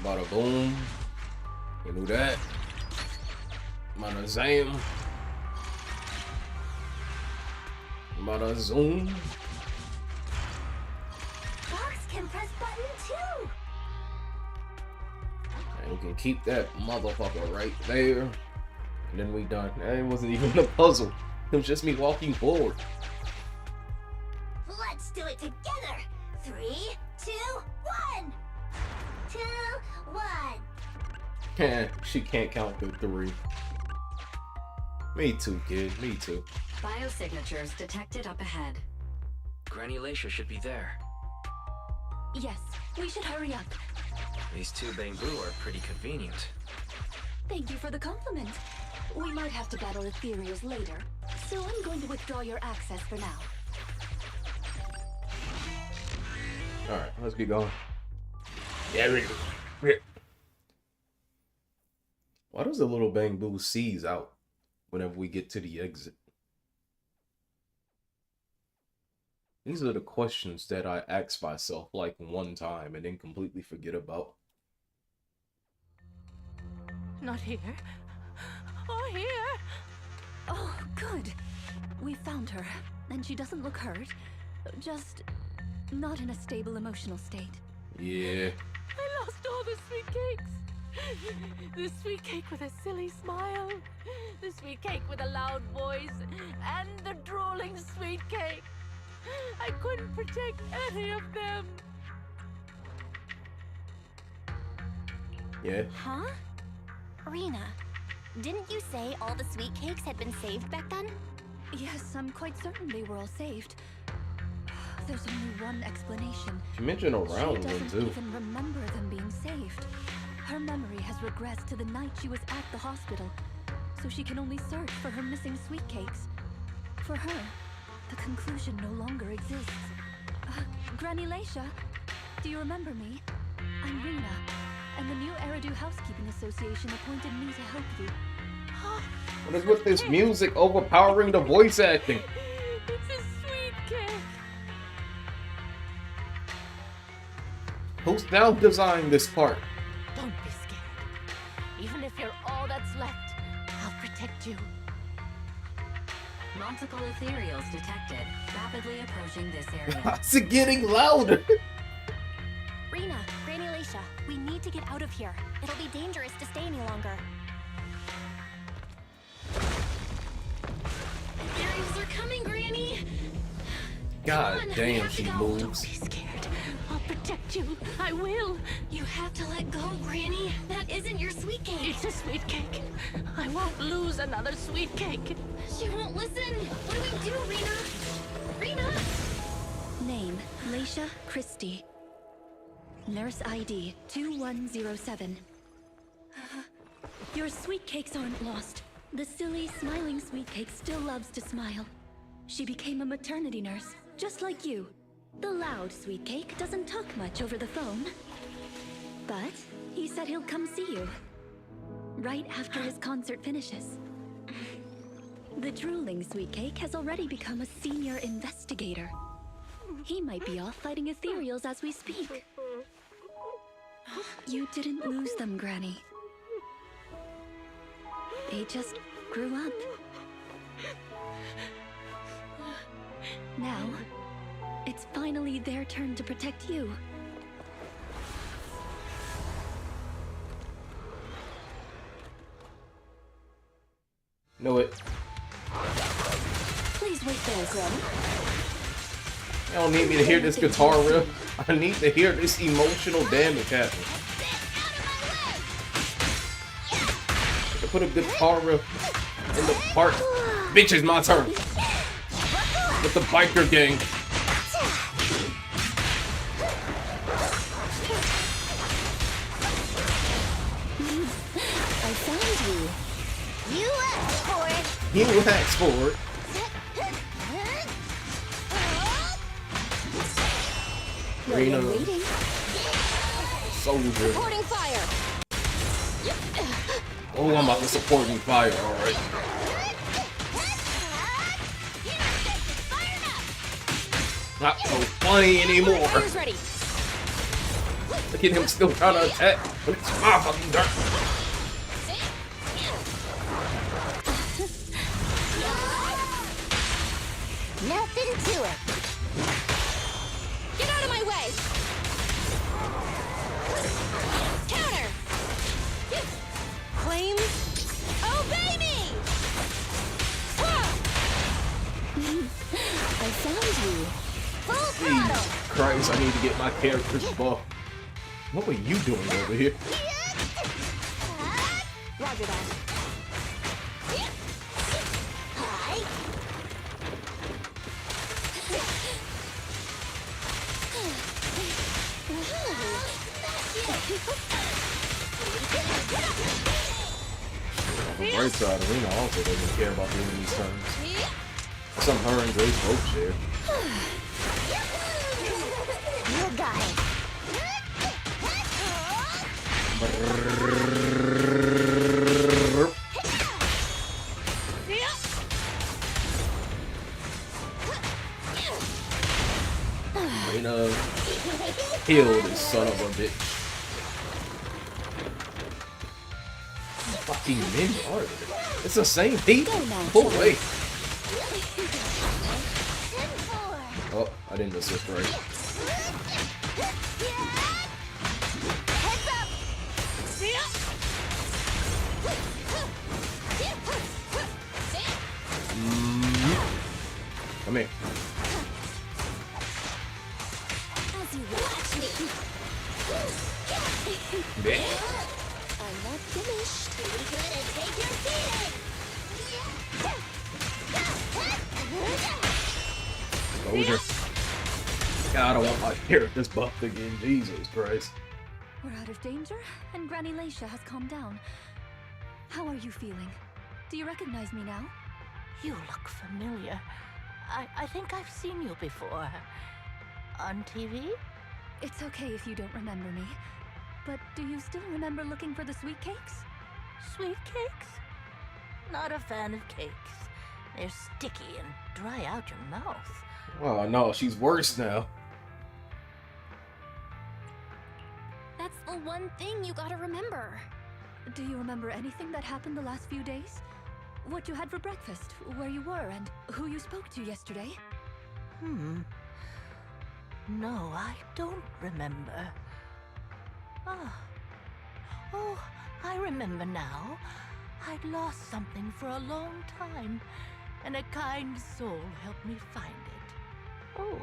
Bada boom. Then do that. Bada zam. Bada zoom. Fox can press button too. And we can keep that motherfucker right there. And then we done. It wasn't even a puzzle. It was just me walking forward. Let's do it together. 3, 2, 1. 2, 1. She can't count to 3. Me too, kid. Me too. Biosignatures detected up ahead. Granny Leisha should be there. Yes, we should hurry up. These two bamboo are pretty convenient. Thank you for the compliment. We might have to battle ethereals later, so I'm going to withdraw your access for now. Alright, let's get going. Yeah, why does the little bamboo seize out whenever we get to the exit? These are the questions that I ask myself like one time and then completely forget about. Not here. Or here. Oh, good. We found her, and she doesn't look hurt. Just not in a stable emotional state. Yeah. I lost all the sweet cakes. The sweet cake with a silly smile. The sweet cake with a loud voice. And the drooling sweet cake. I couldn't protect any of them. Yeah. Huh? Rena, didn't you say all the sweet cakes had been saved back then? Yes, I'm quite certain they were all saved. There's only one explanation. She mentioned a She round one doesn't too. even remember them being saved. Her memory has regressed to the night she was at the hospital, so she can only search for her missing sweet cakes. For her, the conclusion no longer exists. Granny Leisha, do you remember me? I'm Rena, and the new Eridu Housekeeping Association appointed me to help you. What is with this music overpowering the voice acting? It's a sweet cake. Who's now designed this part? Don't be scared. Even if you're all that's left, I'll protect you. Multiple ethereals detected, rapidly approaching this area. It's getting louder. Rena, Granny Laisha, we need to get out of here. It'll be dangerous to stay any longer. Ethereals are coming, Granny! God Come on, we damn, have to she go. Don't moves. be scared. I'll protect you. I will. You have to let go, Granny. That isn't your sweet cake. It's a sweet cake. I won't lose another sweet cake. She won't listen. What do we do, Rena? Rena? Name, Laisha Christie. Nurse ID 2107. Your sweet cakes aren't lost. The silly, smiling sweet cake still loves to smile. She became a maternity nurse, just like you. The loud sweet cake doesn't talk much over the phone. But he said he'll come see you. Right after his concert finishes. The drooling sweet cake has already become a senior investigator. He might be off fighting ethereals as we speak. You didn't lose them, Granny. They just grew up. Now, it's finally their turn to protect you. Know it. Please wait there, Granny. You don't need me to hear this guitar riff. I need to hear this emotional damage happen. I put a guitar riff in the part. Bitch, it's my turn. With the biker gang. I found you. You asked for it. You asked for it. Rena, Waiting. soldier. Reporting fire. Oh, I'm about to support you fire, alright. Not so funny anymore. Fire's ready. Look at him still trying to attack, but it's my fucking turn. Nothing to it. Get out of my way. Counter. Flames. Obey me. I found you. Full Jesus throttle. Christ, I need to get my characters buff. What were you doing over here? Roger that. Hi. On the right side, Arena also doesn't care about the enemy's turns. Some her and Grace both share. You got it. Arena killed this son of a bitch. Fucking men are they? It's the same people. Pull away. Oh, I didn't assist right. Heads up. Come here. As you watch me. Bitch. I'm not finished. Be good and take your beating. Soldier. God, I don't want my characters buffed again. Jesus Christ. We're out of danger, and Granny Laisha has calmed down. How are you feeling? Do you recognize me now? You look familiar. I think I've seen you before. On TV? It's okay if you don't remember me. but do you still remember looking for the sweet cakes? Sweet cakes? Not a fan of cakes. They're sticky and dry out your mouth. Oh no, she's worse now. That's the one thing you gotta remember. Do you remember anything that happened the last few days? What you had for breakfast, where you were, and who you spoke to yesterday? No, I don't remember. Oh, I remember now. I'd lost something for a long time, and a kind soul helped me find it. Oh,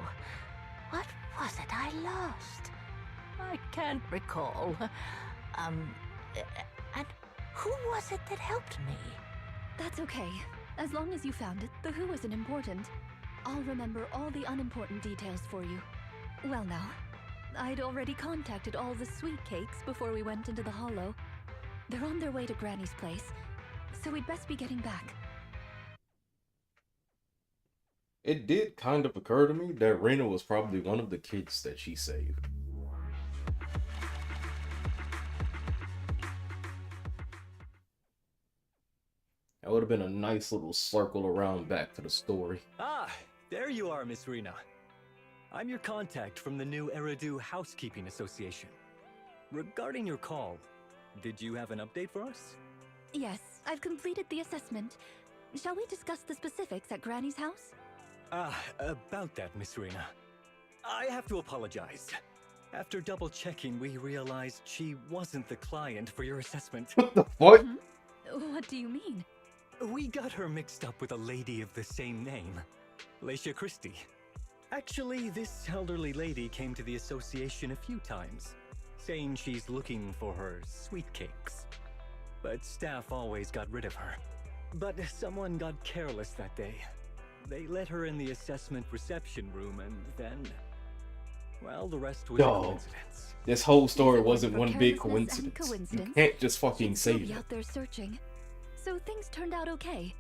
what was it I lost? I can't recall. And who was it that helped me? That's okay. As long as you found it, the who isn't important. I'll remember all the unimportant details for you. Well now, I'd already contacted all the sweet cakes before we went into the hollow. They're on their way to Granny's place, so we'd best be getting back. It did kind of occur to me that Rena was probably one of the kids that she saved. That would have been a nice little circle around back to the story. Ah, there you are, Miss Rena. I'm your contact from the new Eridu Housekeeping Association. Regarding your call, did you have an update for us? Yes, I've completed the assessment. Shall we discuss the specifics at Granny's house? About that, Miss Rena. I have to apologize. After double checking, we realized she wasn't the client for your assessment. What the fuck? What do you mean? We got her mixed up with a lady of the same name, Laisha Christie. Actually, this elderly lady came to the association a few times, saying she's looking for her sweet cakes. But staff always got rid of her. But someone got careless that day. They let her in the assessment reception room, and then, well, the rest was a coincidence. This whole story If it wasn't for one big carelessness and coincidence. You can't just fucking she'd still save be it. out there searching. So things turned out okay.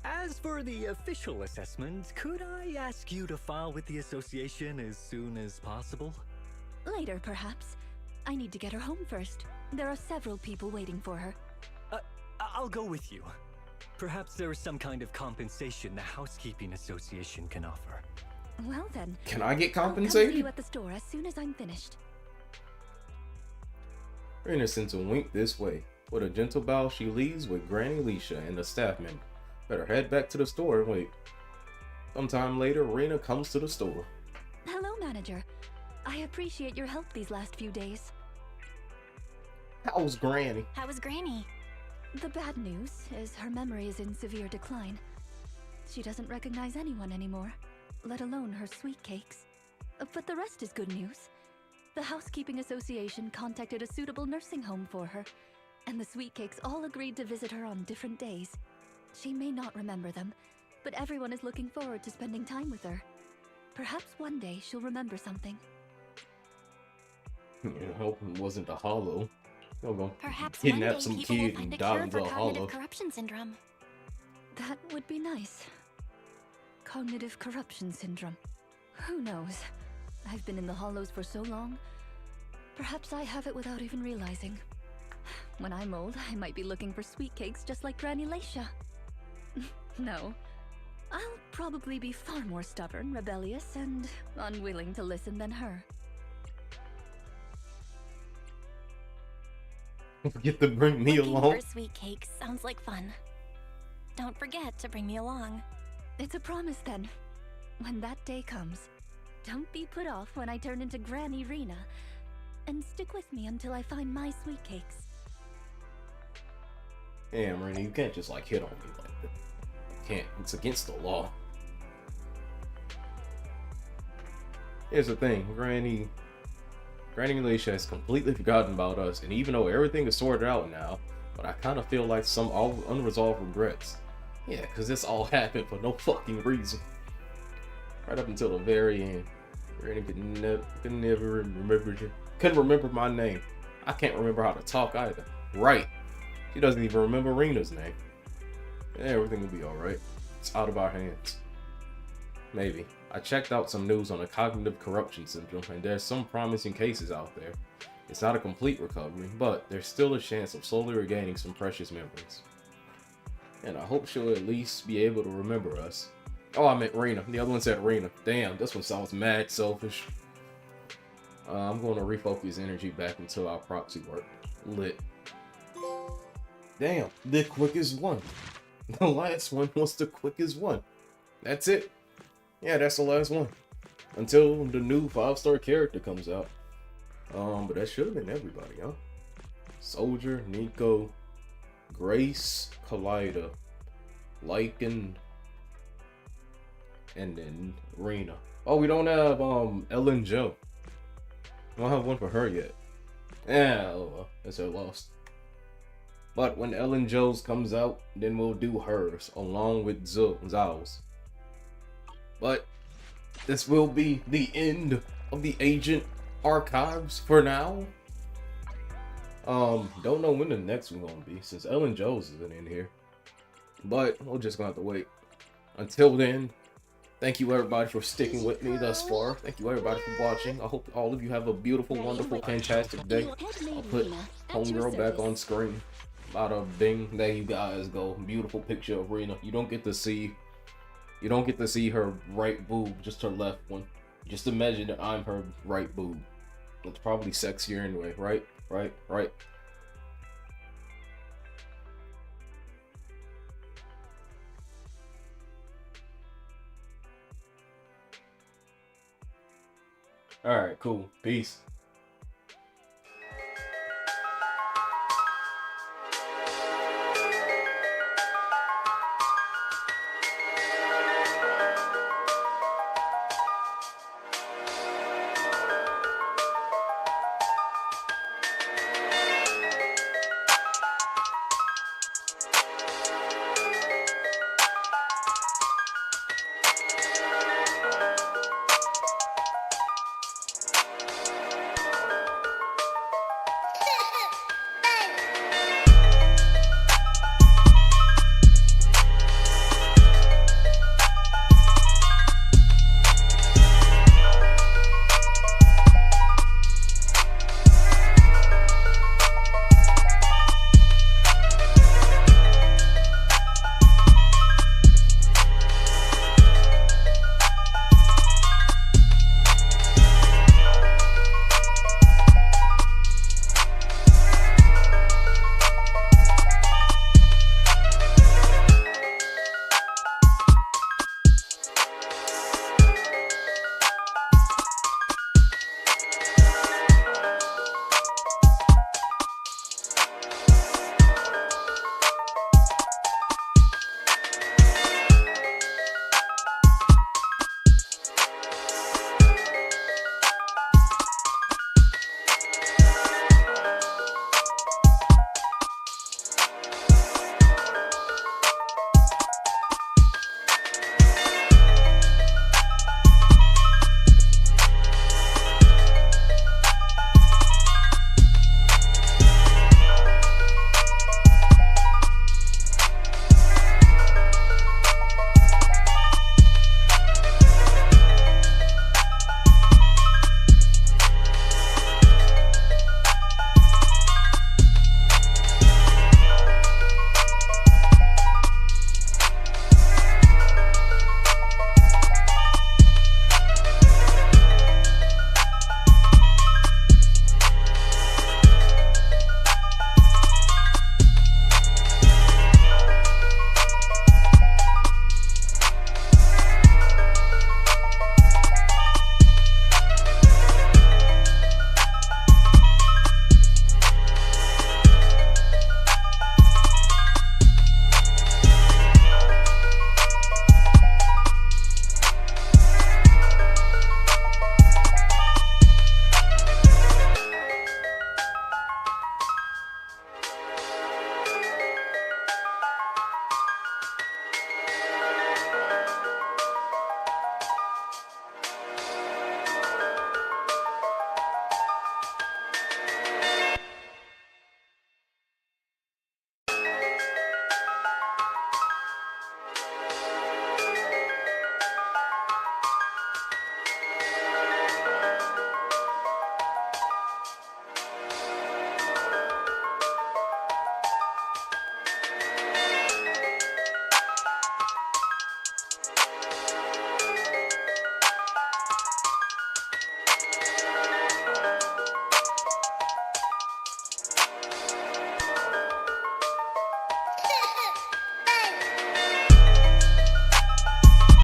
As for the official assessment, could I ask you to file with the association as soon as possible? Later, perhaps. I need to get her home first. There are several people waiting for her. I'll go with you. Perhaps there is some kind of compensation the Housekeeping Association can offer. Well then. Can I get I'll come see compensated? you at the store as soon as I'm finished. Rena sends a wink this way. With a gentle bow, she leaves with Granny Leisha and the staff member. Better head back to the store and wait. Sometime later, Rena comes to the store. Hello, manager. I appreciate your help these last few days. How's Granny? How was Granny? The bad news is her memory is in severe decline. She doesn't recognize anyone anymore, let alone her sweet cakes. But the rest is good news. The Housekeeping Association contacted a suitable nursing home for her, and the sweet cakes all agreed to visit her on different days. She may not remember them, but everyone is looking forward to spending time with her. Perhaps one day she'll remember something. I hope it wasn't a hollow. They'll go Perhaps one day kidnap some people will kid find and a die cure into for a cognitive hollow. corruption syndrome. That would be nice. Cognitive corruption syndrome. Who knows? I've been in the hollows for so long. Perhaps I have it without even realizing. When I'm old, I might be looking for sweet cakes just like Granny Laisha. No. I'll probably be far more stubborn, rebellious, and unwilling to listen than her. Forget to bring me Looking along. for sweet cakes sounds like fun. Don't forget to bring me along. It's a promise then. When that day comes, don't be put off when I turn into Granny Rena, and stick with me until I find my sweet cakes. Damn, Rena, you can't just like hit on me like that. You can't. It's against the law. Here's the thing, Granny Laisha has completely forgotten about us, and even though everything is sorted out now, but I kind of feel like some unresolved regrets. Yeah, because this all happened for no fucking reason. Right up until the very end. Granny could never remember you. Couldn't remember my name. I can't remember how to talk either. Right. She doesn't even remember Rena's name. Yeah, everything will be alright. It's out of our hands. Maybe. I checked out some news on the cognitive corruption syndrome, and there's some promising cases out there. It's not a complete recovery, but there's still a chance of slowly regaining some precious memories. And I hope she'll at least be able to remember us. Oh, I meant Rena. The other one said Rena. Damn, this one sounds mad selfish. I'm going to refocus energy back into our proxy work. Lit. Damn, the quickest one. The last one was the quickest one. That's it. Yeah, that's the last one. Until the new 5-star character comes out. But that should have been everybody, huh? Soldier, Nico, Grace, Kaleida, Lycan, and then Rena. Oh, we don't have Ellen Joe. We don't have one for her yet. Yeah, oh well, that's her loss. But when Ellen Joe's comes out, then we'll do hers along with Zhao's. But this will be the end of the Agent Archives for now. Don't know when the next one gonna be since Ellen Joe's isn't in here. But we're just gonna have to wait. Until then, thank you everybody for sticking with me thus far. Thank you everybody for watching. I hope all of you have a beautiful, wonderful, fantastic day. I'll put Homegirl back on screen. Bada bing, there you guys go. Beautiful picture of Rena. You don't get to see her right boob, just her left one. Just imagine that I'm her right boob. It's probably sexier anyway, right? Right. Alright, cool. Peace.